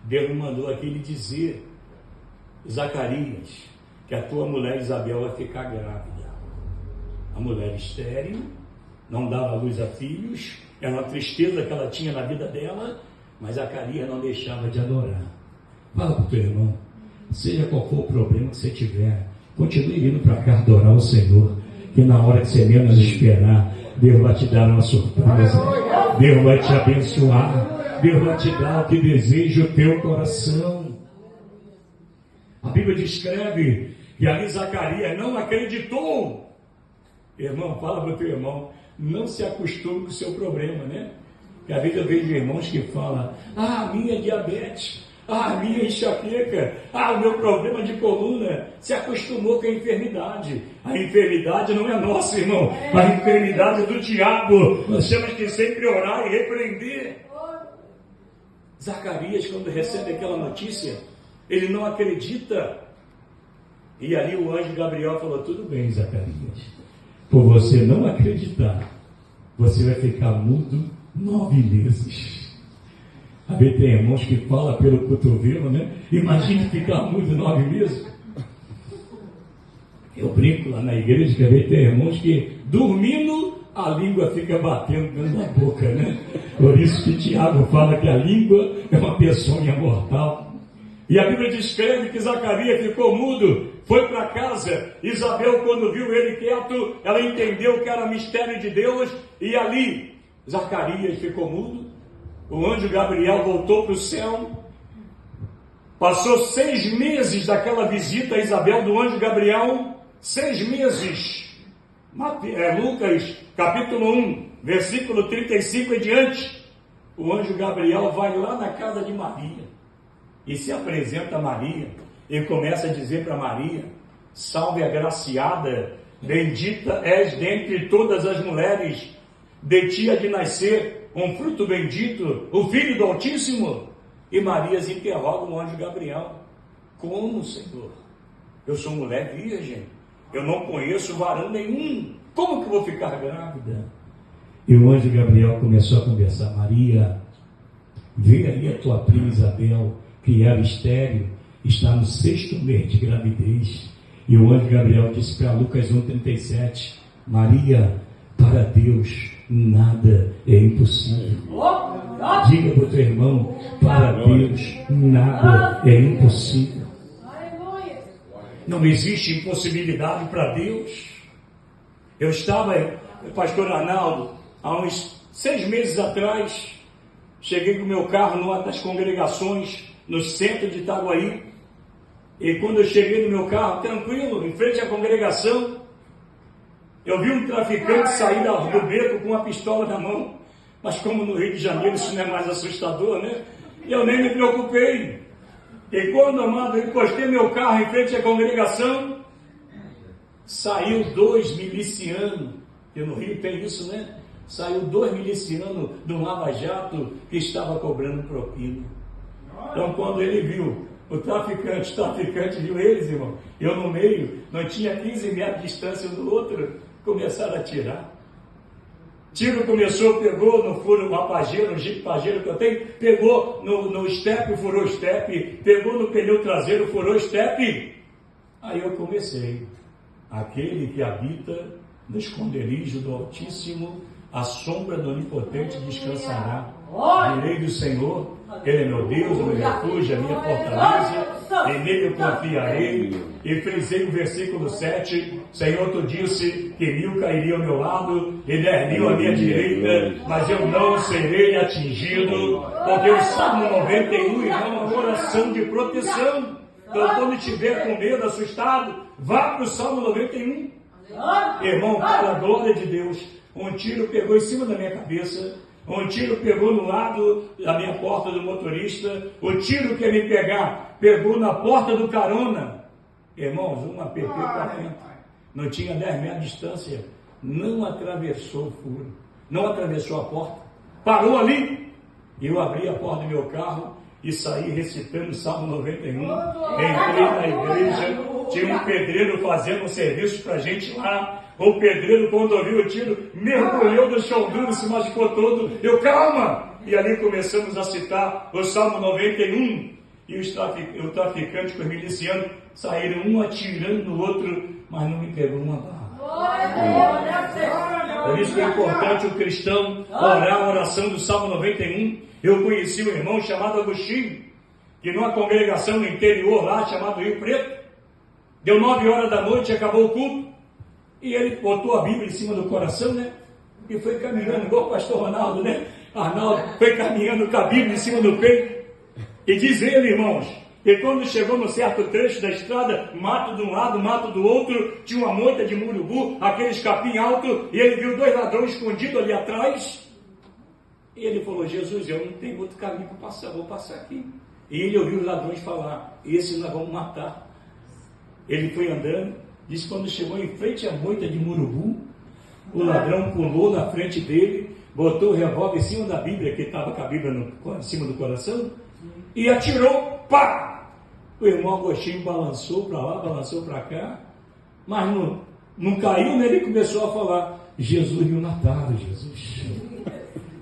Deus me mandou aqui lhe dizer, Zacarias, que a tua mulher Isabel vai ficar grávida. A mulher estéril, não dava luz a filhos, era uma tristeza que ela tinha na vida dela, mas Zacarias não deixava de adorar. Fala para o teu irmão, seja qual for o problema que você tiver, continue vindo para cá adorar o Senhor, que na hora que você menos esperar, Deus vai te dar uma surpresa, Deus vai te abençoar, Deus vai te dar o que deseja o teu coração. A Bíblia descreve que ali Zacarias não acreditou. Irmão, fala para o teu irmão, não se acostume com o seu problema, né? Porque às vezes eu vejo irmãos que falam, a minha diabetes, a minha enxaqueca, o meu problema de coluna. Se acostumou com a enfermidade. A enfermidade não é nossa, irmão. A enfermidade é do diabo. Nós temos que sempre orar e repreender. Zacarias, quando recebe aquela notícia, ele não acredita. E ali o anjo Gabriel falou, tudo bem, Zacarias, por você não acreditar, você vai ficar mudo 9 meses. A ver, tem irmãos que falam pelo cotovelo, né? Imagine ficar mudo 9 meses. Eu brinco lá na igreja que a ver, tem irmãos que dormindo a língua fica batendo dentro da boca, né? Por isso que Tiago fala que a língua é uma peçonha mortal. E a Bíblia descreve que Zacarias ficou mudo, foi para casa. Isabel, quando viu ele quieto, ela entendeu que era mistério de Deus, e ali Zacarias ficou mudo. O anjo Gabriel voltou para o céu. Passou 6 meses daquela visita a Isabel do anjo Gabriel. 6 meses. Lucas capítulo 1, versículo 35 em diante. O anjo Gabriel vai lá na casa de Maria e se apresenta a Maria e começa a dizer para Maria, salve agraciada, bendita és dentre todas as mulheres, de ti há de nascer um fruto bendito, o Filho do Altíssimo. E Maria se interroga o anjo Gabriel, como, Senhor? Eu sou mulher virgem, eu não conheço varão nenhum, como que eu vou ficar grávida? E o anjo Gabriel começou a conversar, Maria, vê ali a tua prima Isabel, que era estéril, está no 6º mês de gravidez. E o anjo Gabriel disse para Lucas 1,37, Maria, para Deus nada é impossível. Diga para o teu irmão, para Deus nada é impossível. Não existe impossibilidade para Deus. Eu estava, pastor Arnaldo, há uns 6 meses atrás, cheguei com o meu carro numa das congregações no centro de Itaguaí, e quando eu cheguei no meu carro, tranquilo, em frente à congregação, eu vi um traficante sair do beco com uma pistola na mão, mas como no Rio de Janeiro isso não é mais assustador, né? E eu nem me preocupei. E quando, amado, eu encostei meu carro em frente à congregação, saiu 2 milicianos, e no Rio tem isso, né? Saiu 2 milicianos do Lava Jato que estava cobrando propina. Então, quando ele viu o traficante viu eles, irmão, eu no meio, não tinha 15 metros de distância um do outro, começaram a atirar. Tiro começou, pegou no furo, uma pajeira, um jipe pajeiro que eu tenho, pegou no estepe, furou o estepe, pegou no pneu traseiro, furou o estepe. Aí eu comecei, aquele que habita no esconderijo do Altíssimo, a sombra do Onipotente descansará. Direi do Senhor, Ele é meu Deus, o meu refúgio, a minha fortaleza, e nele eu confiarei. E frisei o versículo 7, Senhor, tu disse que 1000 cairiam ao meu lado, e 10.000 à minha direita, mas eu não serei atingido, porque o Salmo 91 é uma oração de proteção. Então, quando estiver com medo, assustado, vá para o Salmo 91. Irmão, para a glória de Deus, um tiro pegou em cima da minha cabeça, um tiro pegou no lado da minha porta do motorista, o tiro que ia me pegar pegou na porta do carona. Irmãos, um app para frente. Não tinha 10 metros de distância. Não atravessou o furo. Não atravessou a porta. Parou ali. E eu abri a porta do meu carro e saí recitando o Salmo 91. Entrei na igreja. Tinha um pedreiro fazendo um serviço para a gente lá. O pedreiro, quando ouviu o tiro, mergulhou no chão duro, se machucou todo. Eu, calma! E ali começamos a citar o Salmo 91. E o traficante com os milicianos saíram um atirando no outro, mas não me pegou uma bala. Por isso que é importante o cristão orar a oração do Salmo 91. Eu conheci um irmão chamado Agostinho, que numa congregação no interior lá, chamado Rio Preto, deu 9 horas da noite, acabou o culto, e ele botou a Bíblia em cima do coração, né? E foi caminhando, igual o pastor Ronaldo, né? Arnaldo foi caminhando com a Bíblia em cima do peito. E diz ele, irmãos, que quando chegou no certo trecho da estrada, mato de um lado, mato do outro, tinha uma moita de murubu, aqueles capim alto, e ele viu 2 ladrões escondidos ali atrás. E ele falou, Jesus, eu não tenho outro caminho para passar, vou passar aqui. E ele ouviu os ladrões falar, esse nós vamos matar. Ele foi andando, disse que quando chegou em frente à moita de murubu, o ladrão pulou na frente dele, botou o revólver em cima da Bíblia, que estava com a Bíblia em cima do coração, e atirou, pá! O irmão Agostinho balançou para lá, balançou para cá, mas não caiu, né? Ele começou a falar, Jesus me mataram, Jesus.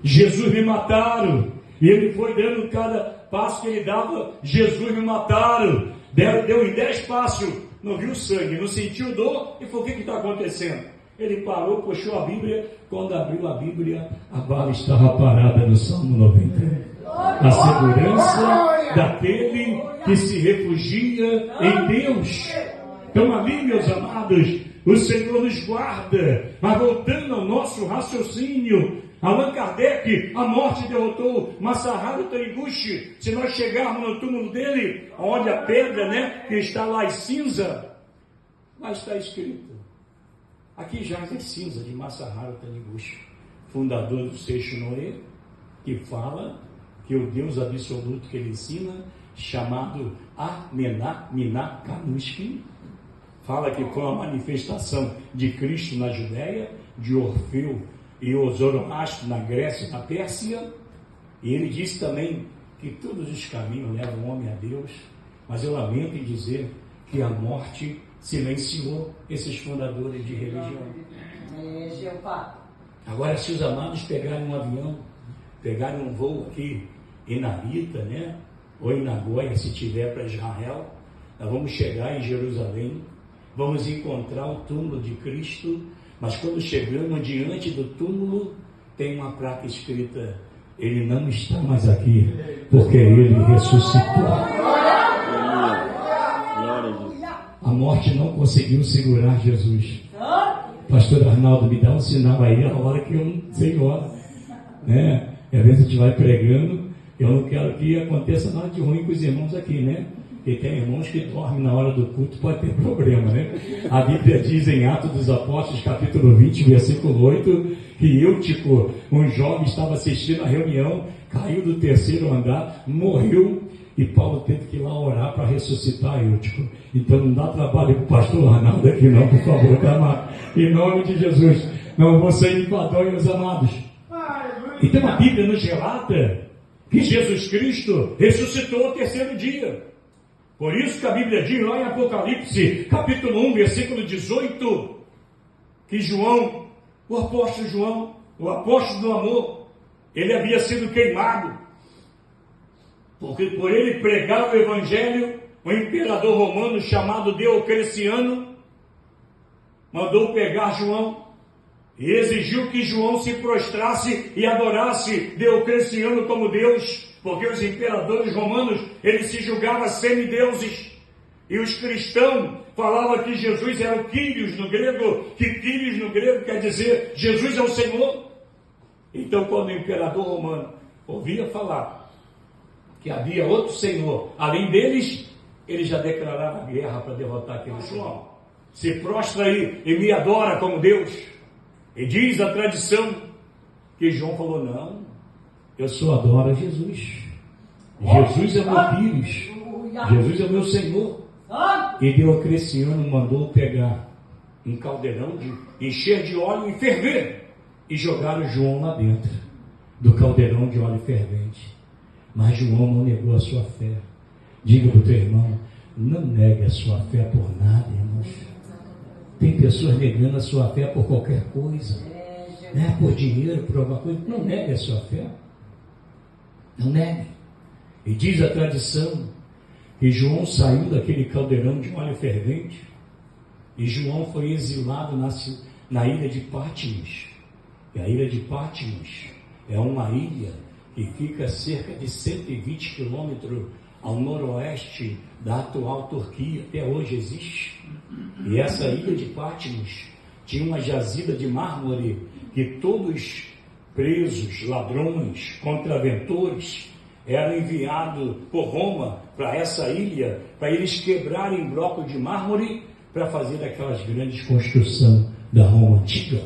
Jesus me mataram. E ele foi dando cada passo que ele dava, Jesus me mataram. Deu em 10 passos, não viu sangue, não sentiu dor, e falou, o que está acontecendo? Ele parou, puxou a Bíblia, quando abriu a Bíblia, a bala estava parada no Salmo 90. A segurança daquele que se refugia em Deus. Então ali, meus amados, o Senhor nos guarda. Mas voltando ao nosso raciocínio, Allan Kardec, a morte derrotou Masaharu Taniguchi. Se nós chegarmos no túmulo dele, onde a pedra, né, que está lá em cinza, lá está escrito, aqui jaz em cinza de Masaharu Taniguchi, fundador do Seixo Noé, que fala que o Deus absoluto que ele ensina, chamado Amená Kanushkin, fala que foi uma manifestação de Cristo na Judéia, de Orfeu e o Zoroastro na Grécia e na Pérsia. E ele disse também que todos os caminhos levam o homem a Deus, mas eu lamento em dizer que a morte silenciou esses fundadores de religião. Agora, se os amados pegarem um avião, pegarem um voo aqui em Narita, né, ou em Nagoya, se tiver para Israel, nós vamos chegar em Jerusalém, vamos encontrar o túmulo de Cristo, mas quando chegamos diante do túmulo, tem uma placa escrita, ele não está mais aqui, porque ele ressuscitou. A morte não conseguiu segurar Jesus. Pastor Arnaldo, me dá um sinal aí, a hora que eu não sei hora, né? E às vezes a gente vai pregando, eu não quero que aconteça nada de ruim com os irmãos aqui, né? Porque tem irmãos que dormem na hora do culto, pode ter problema, né? A Bíblia diz em Atos dos Apóstolos, capítulo 20, versículo 8, que Eutico, um jovem, estava assistindo a reunião, caiu do 3º andar, morreu, e Paulo teve que ir lá orar para ressuscitar Eutico. Então não dá trabalho para o pastor Arnaldo aqui não, por favor, tá, amado? Em nome de Jesus. Não vou ser enfadonho, meus amados. Então a Bíblia nos relata que Jesus Cristo ressuscitou ao 3º dia. Por isso que a Bíblia diz lá em Apocalipse, capítulo 1, versículo 18, que João, o apóstolo João, o apóstolo do amor, ele havia sido queimado, porque por ele pregar o Evangelho, o imperador romano chamado Diocleciano mandou pegar João e exigiu que João se prostrasse e adorasse Diocleciano como Deus, porque os imperadores romanos, eles se julgavam semideuses, e os cristãos falavam que Jesus era o Kyrios no grego, que Kyrios no grego quer dizer Jesus é o Senhor. Então quando o imperador romano ouvia falar que havia outro Senhor além deles, ele já declarava guerra para derrotar aquele João. Se prostra aí e me adora como Deus. E diz a tradição que João falou, não, eu só adoro a Jesus. Jesus é meu Kyrios. Jesus é meu Senhor. E Diocleciano mandou pegar um caldeirão, encher de óleo e ferver, e jogaram João lá dentro do caldeirão de óleo fervente. Mas João não negou a sua fé. Diga para o teu irmão, não negue a sua fé por nada, irmãos. Tem pessoas negando a sua fé por qualquer coisa, né? Por dinheiro, por alguma coisa. Não negue a sua fé. Não negue. E diz a tradição que João saiu daquele caldeirão de óleo fervente e João foi exilado na ilha de Patmos. E a ilha de Patmos é uma ilha que fica a cerca de 120 quilômetros ao noroeste da atual Turquia, até hoje existe. E essa ilha de Patmos tinha uma jazida de mármore que todos presos, ladrões, contraventores, eram enviados por Roma para essa ilha, para eles quebrarem bloco de mármore para fazer aquelas grandes construções da Roma antiga.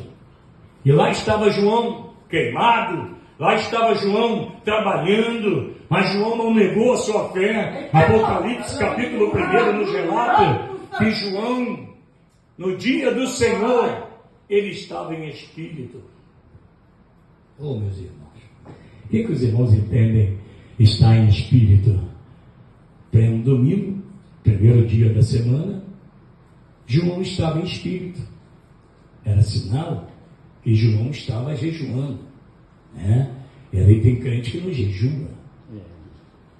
E lá estava João queimado, lá estava João trabalhando, mas João não negou a sua fé. Apocalipse capítulo 1 nos relata que João, no dia do Senhor, ele estava em espírito. Oh, meus irmãos, o que os irmãos entendem estar em espírito? Pleno domingo, primeiro dia da semana, João estava em espírito. Era sinal que João estava jejuando, né? E aí tem crente que não jejua.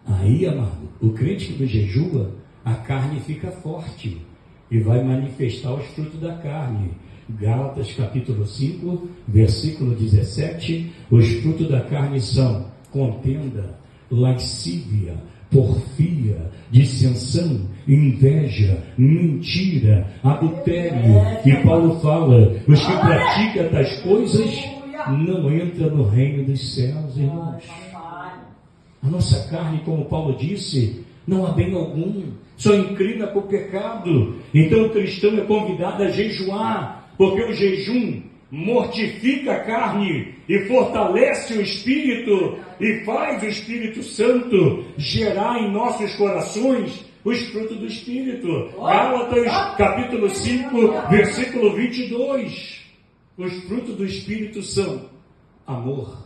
Aí, amado, o crente que não jejua, a carne fica forte e vai manifestar os frutos da carne. Gálatas capítulo 5, versículo 17, os frutos da carne são contenda, lascívia, porfia, dissensão, inveja, mentira, adultério. E Paulo fala, os que praticam tais coisas não entram no reino dos céus, irmãos. A nossa carne, como Paulo disse, não há bem algum, só inclina para o pecado. Então o cristão é convidado a jejuar, porque o jejum mortifica a carne e fortalece o Espírito e faz o Espírito Santo gerar em nossos corações os frutos do Espírito. Gálatas capítulo 5, versículo 22. Os frutos do Espírito são amor,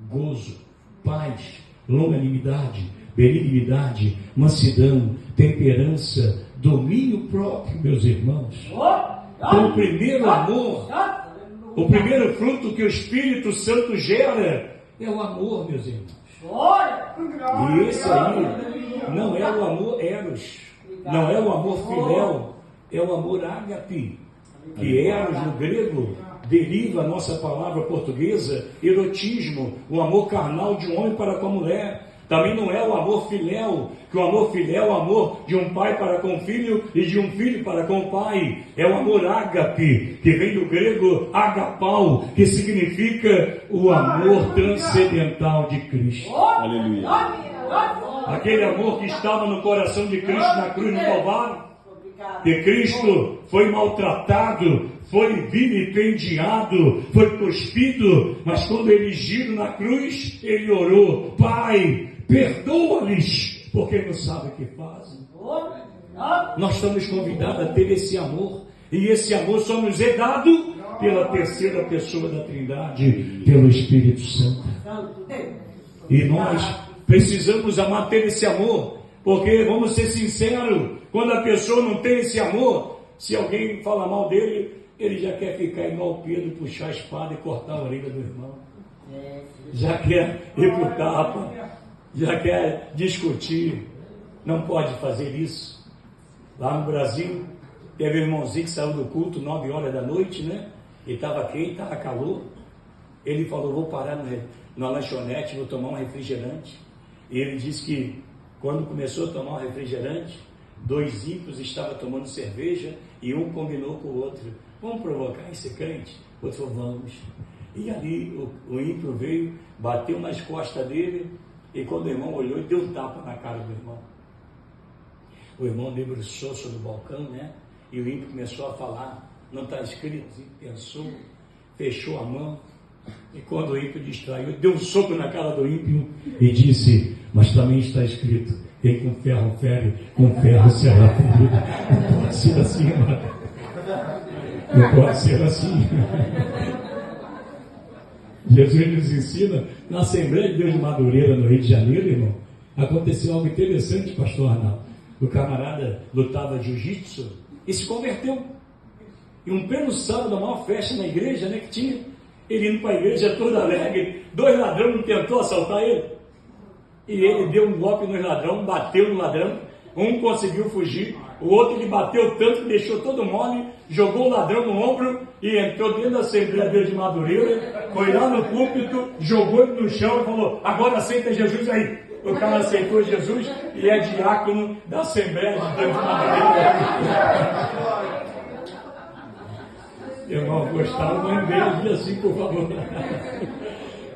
gozo, paz, longanimidade, benignidade, mansidão, temperança, domínio próprio, meus irmãos. Então, o primeiro amor, o primeiro fruto que o Espírito Santo gera é o amor, meus irmãos. E esse aí não é o amor eros, não é o amor filéu, é o amor ágape, que eros no grego deriva a nossa palavra portuguesa, erotismo, o amor carnal de um homem para com a mulher. Também não é o amor filéu, que o amor filéu é o amor de um pai para com o filho e de um filho para com o pai. É o amor ágape, que vem do grego agapau, que significa o amor transcendental de Cristo. Aleluia. Aquele amor que estava no coração de Cristo na cruz do Calvário. Que Cristo foi maltratado, foi vilipendiado, foi cuspido, mas quando ele gira na cruz, ele orou: Pai, perdoa-lhes, porque não sabem o que fazem. Nós estamos convidados a ter esse amor, e esse amor só nos é dado pela terceira pessoa da Trindade, pelo Espírito Santo. E nós precisamos amar, ter esse amor, porque, vamos ser sinceros, quando a pessoa não tem esse amor, se alguém fala mal dele, ele já quer ficar igual Pedro, puxar a espada e cortar a orelha do irmão. Já quer ir pro tapa, já quer discutir. Não pode fazer isso. Lá no Brasil, teve um irmãozinho que saiu do culto 9 horas da noite, né? E estava quente, estava calor. Ele falou: vou parar na lanchonete, vou tomar um refrigerante. E ele disse que quando começou a tomar um refrigerante, 2 ímpios estavam tomando cerveja e um combinou com o outro: vamos provocar esse crente? O outro falou: vamos. E ali o ímpio veio, bateu nas costas dele, e quando o irmão olhou, deu um tapa na cara do irmão. O irmão debruçou sobre o balcão, né? E o ímpio começou a falar: não está escrito? E pensou, fechou a mão, e quando o ímpio distraiu, deu um soco na cara do ímpio e disse: mas também está escrito, Quem com ferro fere, com ferro será ferido. Não pode ser assim, mano. Não pode ser assim. Jesus nos ensina, na Assembleia de Deus de Madureira, no Rio de Janeiro, irmão, aconteceu algo interessante, pastor Arnaldo. O camarada lutava jiu-jitsu e se converteu. E um pleno sábado, a maior festa na igreja, né, que tinha, ele indo para a igreja todo alegre, 2 ladrões tentou assaltar ele. E ele deu um golpe nos ladrões, bateu no ladrão, um conseguiu fugir, o outro ele bateu tanto que deixou todo mole, jogou o ladrão no ombro e entrou dentro da Assembleia de Deus de Madureira, foi lá no púlpito, jogou ele no chão e falou: agora aceita Jesus aí. O cara aceitou Jesus e é diácono da Assembleia de Deus de Madureira. Irmão, gostaram? Não enveje assim, por favor.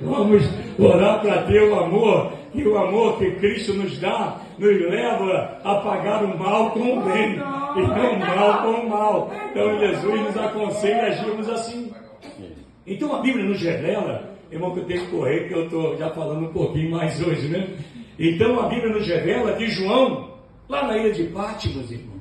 Vamos orar para ter o amor, e o amor que Cristo nos dá, nos leva a pagar o mal com o bem, e não o mal com o mal. Então Jesus nos aconselha a agirmos assim. Então a Bíblia nos revela, irmão, que eu tenho que correr, que eu estou já falando um pouquinho mais hoje, né? Então a Bíblia nos revela que João, lá na ilha de Patmos, irmão,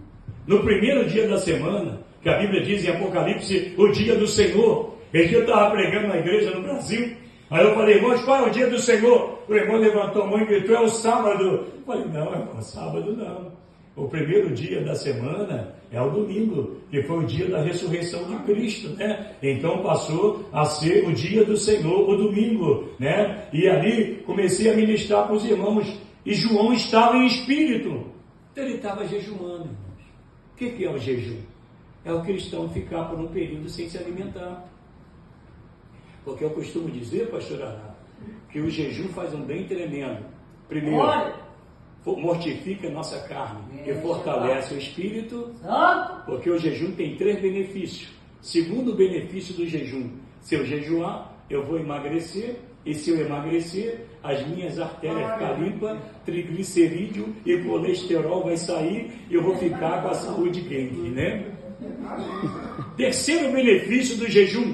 no primeiro dia da semana, que a Bíblia diz em Apocalipse, o dia do Senhor. Esse dia eu estava pregando na igreja no Brasil, aí eu falei: irmãos, qual é o dia do Senhor? O irmão levantou a mão e gritou: é o sábado. Eu falei: não, irmão, sábado não. O primeiro dia da semana é o domingo, que foi o dia da ressurreição de Cristo, né? Então passou a ser o dia do Senhor, o domingo, né? E ali comecei a ministrar para os irmãos, e João estava em espírito. Então ele estava jejuando, irmãos. O que é o jejum? É o cristão ficar por um período sem se alimentar. Porque eu costumo dizer, pastor Arnaldo, que o jejum faz um bem tremendo. Primeiro, mortifica a nossa carne e fortalece o espírito, porque o jejum tem 3 benefícios. Segundo benefício do jejum: se eu jejuar, eu vou emagrecer, e se eu emagrecer, as minhas artérias ficam limpas, triglicerídeo e colesterol vai sair, e eu vou ficar com a saúde bem, né? Terceiro benefício do jejum: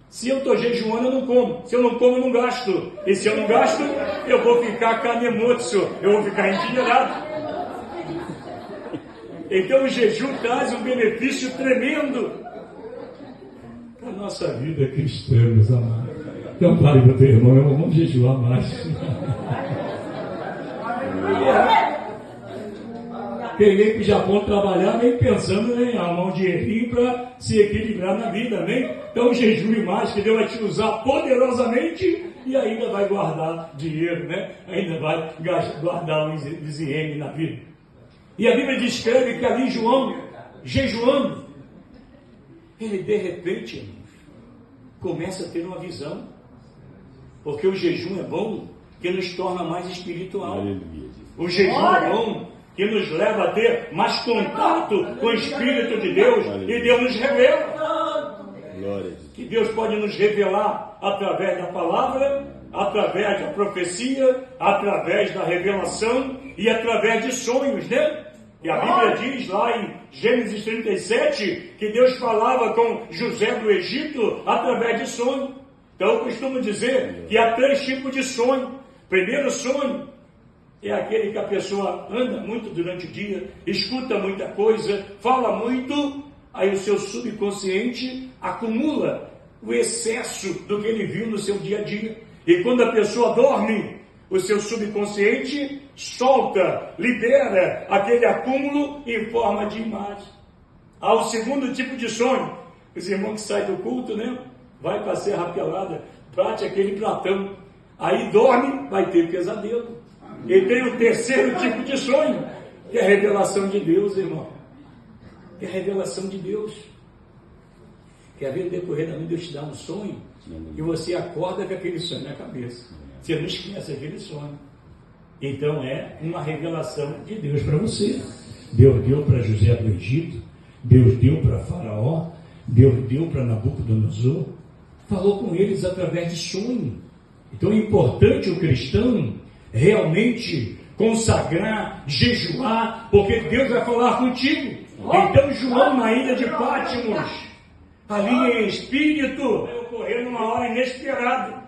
se eu estou jejuando, eu não como. Se eu não como, eu não gasto. E se eu não gasto, eu vou ficar canemotsu, eu vou ficar endinheirado. Então o jejum traz um benefício tremendo para a nossa vida cristã, meus amados. Então pare para o teu irmão, vamos jejuar mais. Quem vem para o Japão trabalhar, vem pensando em arrumar um dinheirinho para se equilibrar na vida, amém? Então jejue mais, que Deus vai te usar poderosamente e ainda vai guardar dinheiro, né? Ainda vai guardar um ZM na vida. E a Bíblia descreve que ali João, jejuando, ele de repente, irmãos, começa a ter uma visão. Porque o jejum é bom, que nos torna mais espiritual. O jejum é bom, que nos leva a ter mais contato com o Espírito de Deus, e Deus nos revela. Que Deus pode nos revelar através da palavra, através da profecia, através da revelação e através de sonhos, né? E a Bíblia diz lá em Gênesis 37 que Deus falava com José do Egito através de sonho. Então eu costumo dizer que há 3 tipos de sonho. Primeiro sonho é aquele que a pessoa anda muito durante o dia, escuta muita coisa, fala muito, aí o seu subconsciente acumula o excesso do que ele viu no seu dia a dia. E quando a pessoa dorme, o seu subconsciente solta, libera aquele acúmulo em forma de imagem. Há o segundo tipo de sonho, os irmãos que saem do culto, né? Vai para a Serra Pelada, bate aquele pratão, aí dorme, vai ter pesadelo. E tem o terceiro tipo de sonho, que é a revelação de Deus, irmão. Que é a revelação de Deus. Quer ver, no decorrer da noite, Deus te dá um sonho, e você acorda com aquele sonho na cabeça. Você não esquece aquele sonho. Então é uma revelação de Deus para você. Deus deu para José do Egito, Deus deu para Faraó, Deus deu para Nabucodonosor, falou com eles através de sonho. Então é importante o cristão realmente consagrar, jejuar, porque Deus vai falar contigo. Então João, na ilha de Patmos, ali em espírito, vai ocorrer numa hora inesperada.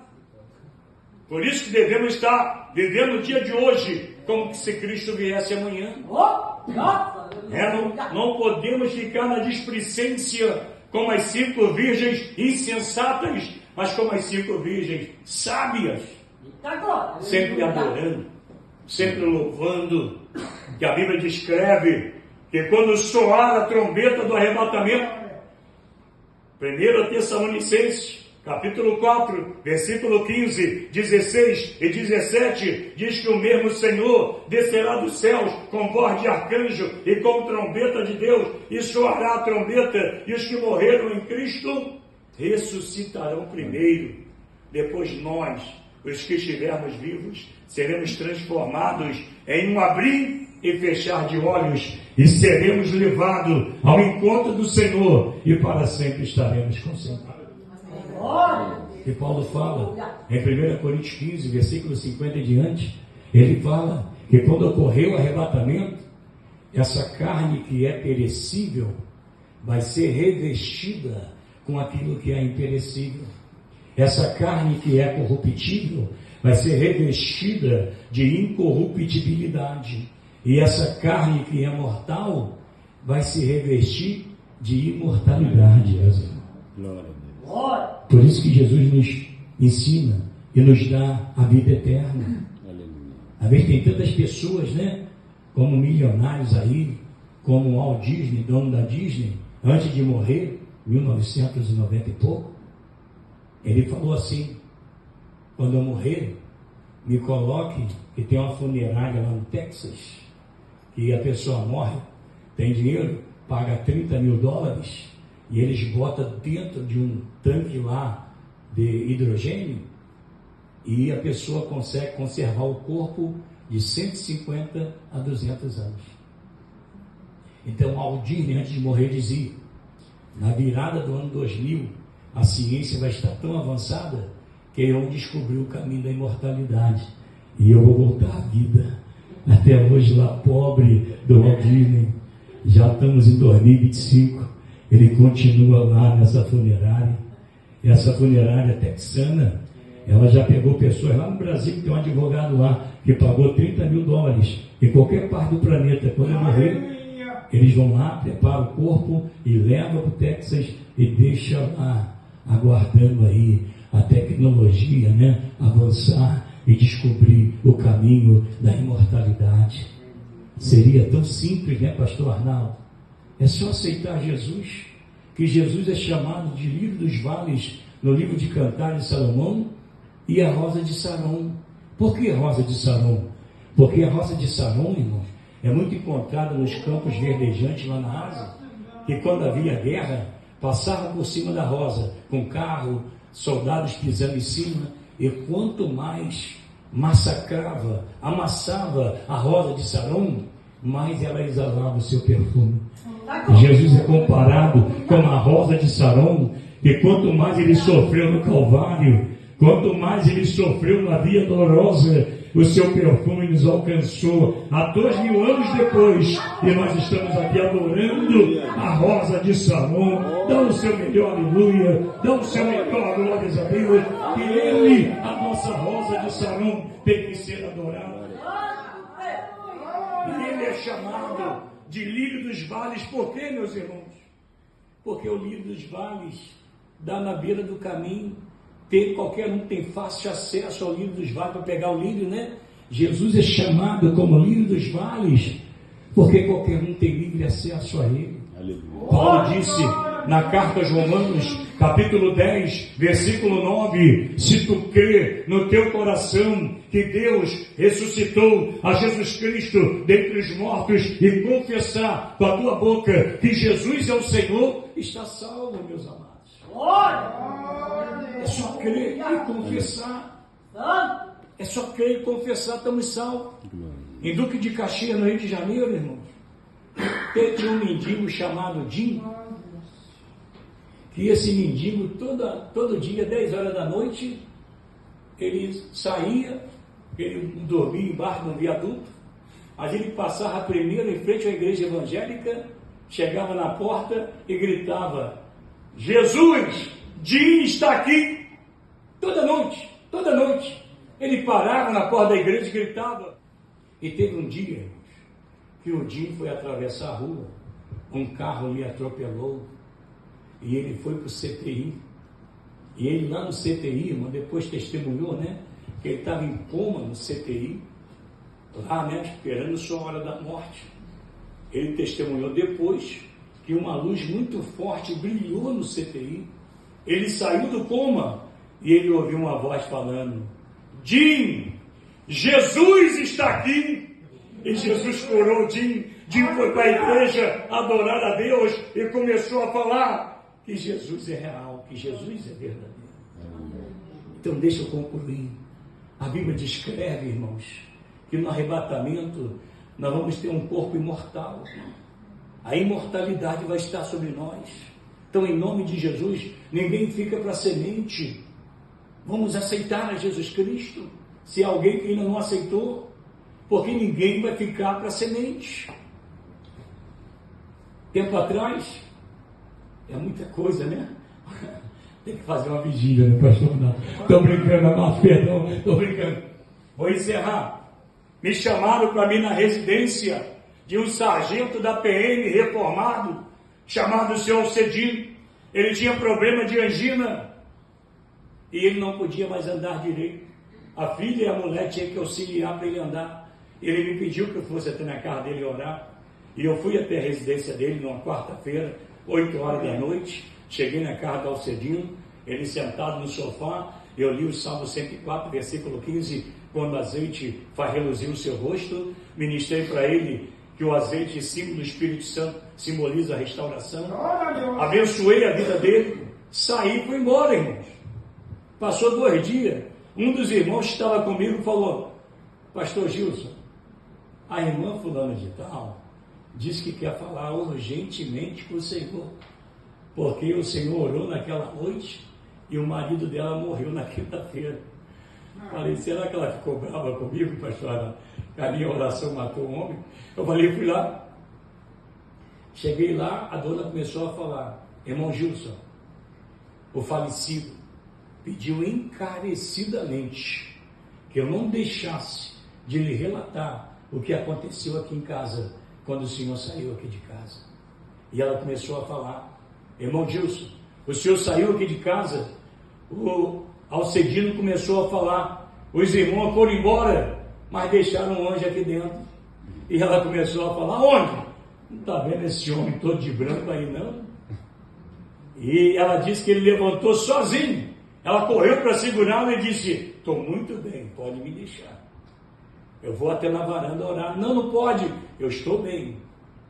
Por isso que devemos estar vivendo o dia de hoje como se Cristo viesse amanhã. Não podemos ficar na displicência como as 5 virgens insensatas, mas como as 5 virgens sábias, sempre adorando, sempre louvando, que a Bíblia descreve que quando soar a trombeta do arrebatamento, 1 Tessalonicenses, capítulo 4, versículo 15, 16 e 17, diz que o mesmo Senhor descerá dos céus com voz de arcanjo e com trombeta de Deus, e soará a trombeta, e os que morreram em Cristo ressuscitarão primeiro. Depois nós, os que estivermos vivos, seremos transformados em um abrir e fechar de olhos, e seremos levados ao encontro do Senhor, e para sempre estaremos com o Senhor. E Paulo fala em 1 Coríntios 15, versículo 50 e diante, ele fala que quando ocorreu o arrebatamento, essa carne que é perecível vai ser revestida com aquilo que é imperecível. Essa carne que é corruptível vai ser revestida de incorruptibilidade. E essa carne que é mortal vai se revestir de imortalidade, meus irmãos. Glória a Deus. Por isso que Jesus nos ensina e nos dá a vida eterna. Às vezes tem tantas pessoas, né? Como milionários aí, como o Walt Disney, dono da Disney, antes de morrer, 1990 e pouco, ele falou assim: quando eu morrer, me coloque, que tem uma funerária lá no Texas, que a pessoa morre, tem dinheiro, paga $30 mil, e eles botam dentro de um tanque lá de hidrogênio, e a pessoa consegue conservar o corpo de 150 a 200 anos. Então, Walt Disney, antes de morrer, dizia: na virada do ano 2000, a ciência vai estar tão avançada que eu descobri o caminho da imortalidade, e eu vou voltar à vida. Até hoje, lá pobre do Walt Disney, já estamos em 2025, ele continua lá nessa funerária. Essa funerária texana, ela já pegou pessoas lá no Brasil, que tem um advogado lá, que pagou $30 mil, em qualquer parte do planeta. Quando eu morrer, eles vão lá, preparam o corpo e levam para o Texas e deixam lá, aguardando aí a tecnologia, né, avançar e descobrir o caminho da imortalidade. Seria tão simples, né, pastor Arnaldo? É só aceitar Jesus, que Jesus é chamado de livro dos vales no livro de Cantares de Salomão, e a rosa de Saron. Por que rosa de Saron? Porque a rosa de Saron, irmão, é muito encontrada nos campos verdejantes lá na Ásia, que quando havia guerra, passavam por cima da rosa, com carro, soldados pisando em cima, e quanto mais massacrava, amassava a rosa de Saron, mais ela exalava o seu perfume. Jesus é comparado com a rosa de Saron, e quanto mais ele sofreu no Calvário, quanto mais ele sofreu na via dolorosa, o seu perfume nos alcançou há 2000 anos depois, e nós estamos aqui adorando a rosa de Saron. Dá o seu melhor aleluia, dá o seu melhor glórias a Deus, que ele, a nossa rosa de Saron, tem que ser adorado. E ele é chamado de lírio dos vales. Por quê, meus irmãos? Porque o lírio dos vales dá na beira do caminho. Qualquer um tem fácil acesso ao lírio dos vales para pegar o lírio, né? Jesus é chamado como lírio dos vales porque qualquer um tem livre acesso a ele. Aleluia. Paulo disse na carta aos Romanos, capítulo 10, versículo 9: se tu crê no teu coração que Deus ressuscitou a Jesus Cristo dentre os mortos e confessar com a tua boca que Jesus é o Senhor, está salvo, meus amados. É só crer e confessar. É só crer e confessar, estamos salvos. Em Duque de Caxias, no Rio de Janeiro, irmãos, teve um mendigo chamado Jim, que esse mendigo, todo dia, 10 horas da noite, ele saía, ele dormia embaixo de um viaduto, mas ele passava primeiro em frente à igreja evangélica, chegava na porta e gritava: Jesus, Jim está aqui. Toda noite, ele parava na porta da igreja e gritava. E teve um dia, irmãos, que o Jim foi atravessar a rua, um carro lhe atropelou, e ele foi para o CTI. E ele lá no CTI, irmão, depois testemunhou, né, que ele estava em coma no CTI, lá, né, esperando sua hora da morte. Ele testemunhou depois que uma luz muito forte brilhou no CTI. Ele saiu do coma e ele ouviu uma voz falando: Jim, Jesus está aqui. E Jesus curou Jim. Jim foi para a igreja adorar a Deus e começou a falar que Jesus é real, que Jesus é verdadeiro. Então deixa eu concluir. A Bíblia descreve, irmãos, que no arrebatamento nós vamos ter um corpo imortal. A imortalidade vai estar sobre nós. Então, em nome de Jesus, ninguém fica para semente. Vamos aceitar a Jesus Cristo, se há alguém que ainda não aceitou, porque ninguém vai ficar para semente. Tempo atrás, é muita coisa, né? Tem que fazer uma vigília, né, pastor? Não, estou brincando, amado, perdão, estou brincando. Vou encerrar. Me chamaram para mim na residência de um sargento da PM reformado, chamado senhor Cedinho. Ele tinha problema de angina e ele não podia mais andar direito. A filha e a mulher tinham que auxiliar para ele andar. Ele me pediu que eu fosse até na casa dele orar. E eu fui até a residência dele numa quarta-feira, 8 horas da noite. Cheguei na casa do Alcedino, ele sentado no sofá. Eu li o Salmo 104, versículo 15, quando o azeite faz reluzir o seu rosto. Ministrei para ele que o azeite, símbolo do Espírito Santo, simboliza a restauração. Abençoei a vida dele. Saí e fui embora, irmãos. Passou 2 dias. Um dos irmãos que estava comigo falou: pastor Gilson, a irmã fulana de tal disse que quer falar urgentemente com o Senhor, porque o Senhor orou naquela noite e o marido dela morreu na quinta-feira. Falei: será que ela ficou brava comigo, pastor? A minha oração matou o homem. Eu falei: fui lá. Cheguei lá, a dona começou a falar: irmão Gilson, o falecido pediu encarecidamente que eu não deixasse de lhe relatar o que aconteceu aqui em casa, quando o senhor saiu aqui de casa. E ela começou a falar: irmão Gilson, o senhor saiu aqui de casa. O Alcedino começou a falar: os irmãos foram embora, mas deixaram um anjo aqui dentro. E ela começou a falar: onde? Não está vendo esse homem todo de branco aí, não? E ela disse que ele levantou sozinho. Ela correu para segurá-lo e disse: estou muito bem, pode me deixar. Eu vou até na varanda orar. Não, não pode, eu estou bem.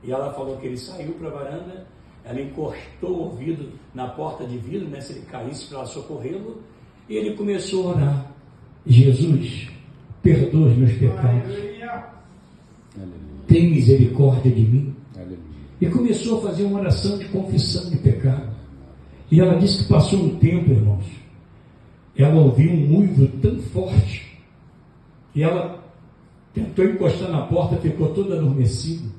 E ela falou que ele saiu para a varanda, ela encostou o ouvido na porta de vidro, né, se ele caísse para ela socorrê-lo, e ele começou a orar: Jesus, perdoa os meus pecados, tem misericórdia de mim. E começou a fazer uma oração de confissão de pecado. E ela disse que passou um tempo, irmãos, ela ouviu um uivo tão forte que ela tentou encostar na porta, ficou todo adormecido.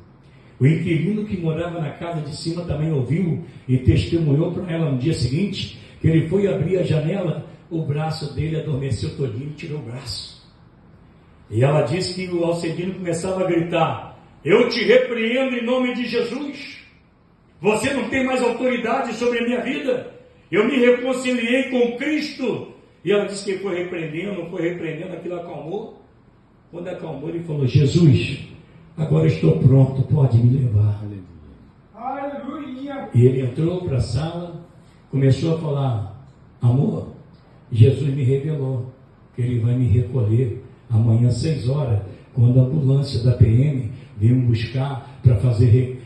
O inquilino que morava na casa de cima também ouviu e testemunhou para ela no dia seguinte que ele foi abrir a janela, o braço dele adormeceu todinho e tirou o braço. E ela disse que o Alcedino começava a gritar: eu te repreendo em nome de Jesus, você não tem mais autoridade sobre a minha vida, eu me reconciliei com Cristo. E ela disse que ele foi repreendendo, aquilo acalmou. Quando acalmou, ele falou: Jesus, agora estou pronto, pode me levar. Aleluia. E ele entrou para a sala, começou a falar: amor, Jesus me revelou que ele vai me recolher amanhã às 6 horas, quando a ambulância da PM veio me buscar para fazer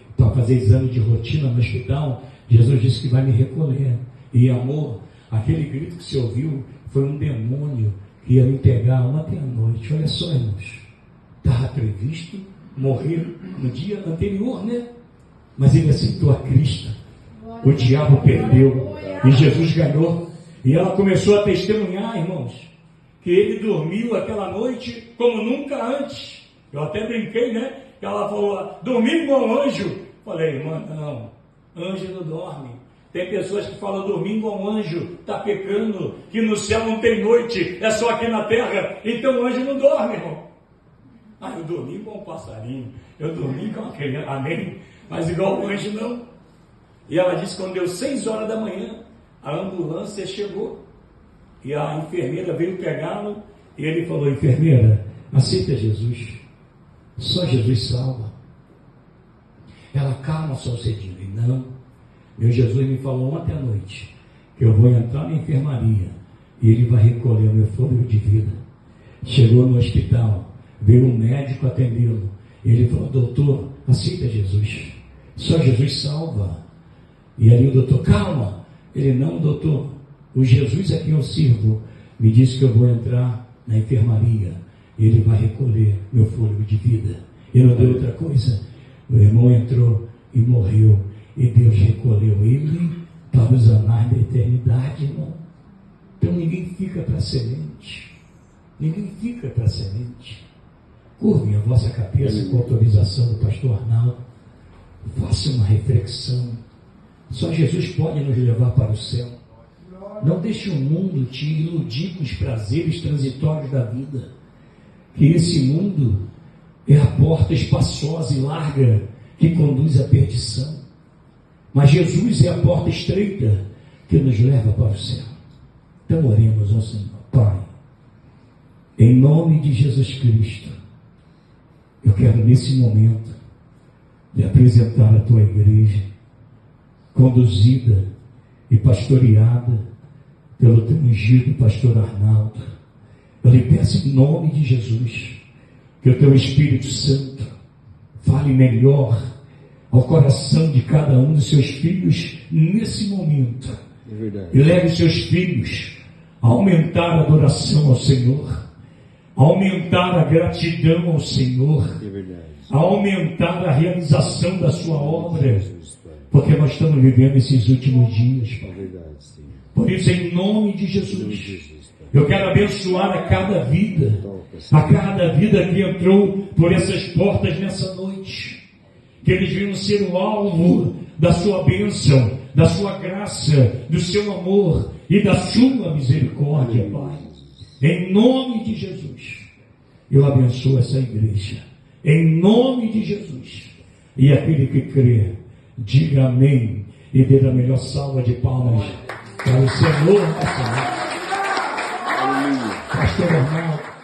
exame de rotina no hospital. Jesus disse que vai me recolher. E amor, aquele grito que você ouviu foi um demônio que ia me pegar ontem à noite. Olha só, irmãos, estava previsto morrer no dia anterior, né? Mas ele aceitou a Cristo. O diabo perdeu e Jesus ganhou. E ela começou a testemunhar, irmãos, que ele dormiu aquela noite como nunca antes. Eu até brinquei, né? Ela falou: dormi igual um anjo. Falei: irmã, não, anjo não dorme. Tem pessoas que falam: dormir igual um anjo, está pecando, que no céu não tem noite, é só aqui na terra. Então o anjo não dorme, irmão. Ah, eu dormi com um passarinho, eu dormi com uma criança, amém? Mas igual o anjo não. E ela disse que quando deu 6 horas da manhã, a ambulância chegou. E a enfermeira veio pegá-lo. E ele falou: enfermeira, aceita Jesus. Só Jesus salva. Ela: calma, só cedinho. E não. Meu Jesus me falou ontem à noite que eu vou entrar na enfermaria e ele vai recolher o meu fôlego de vida. Chegou no hospital, veio um médico atendê-lo. Ele falou: doutor, aceita Jesus. Só Jesus salva. E ali o doutor: calma. Ele: não, doutor, o Jesus a quem eu sirvo me disse que eu vou entrar na enfermaria e ele vai recolher meu fôlego de vida. E não deu outra coisa. O irmão entrou e morreu, e Deus recolheu ele para os anais da eternidade, irmão. Então ninguém fica para semente. Ninguém fica para semente. Curvem a vossa cabeça com autorização do pastor Arnaldo. Faça uma reflexão. Só Jesus pode nos levar para o céu. Não deixe o mundo te iludir com os prazeres transitórios da vida. Que esse mundo é a porta espaçosa e larga que conduz à perdição. Mas Jesus é a porta estreita que nos leva para o céu. Então oremos ao Senhor. Pai, em nome de Jesus Cristo, eu quero nesse momento lhe apresentar a tua igreja, conduzida e pastoreada pelo teu ungido pastor Arnaldo. Eu lhe peço em nome de Jesus que o teu Espírito Santo fale melhor ao coração de cada um dos seus filhos nesse momento. É verdade. E leve os seus filhos a aumentar a adoração ao Senhor, a aumentar a gratidão ao Senhor, É verdade. a aumentar a realização da sua obra, Jesus, Pai. porque nós estamos vivendo esses últimos dias, É Pai. verdade, Senhor. Por isso, em nome de Em nome de Jesus, Jesus, Pai. eu quero abençoar a cada vida, Toca, Senhor. a cada vida que entrou por essas portas nessa noite, que eles venham ser o alvo da sua bênção, da sua graça, do seu amor e da sua misericórdia, Pai. Em nome de Jesus, eu abençoo essa igreja. Em nome de Jesus. E aquele que crê, diga amém e dê a melhor salva de palmas para o Senhor. Aleluia. Pastor Arnaldo.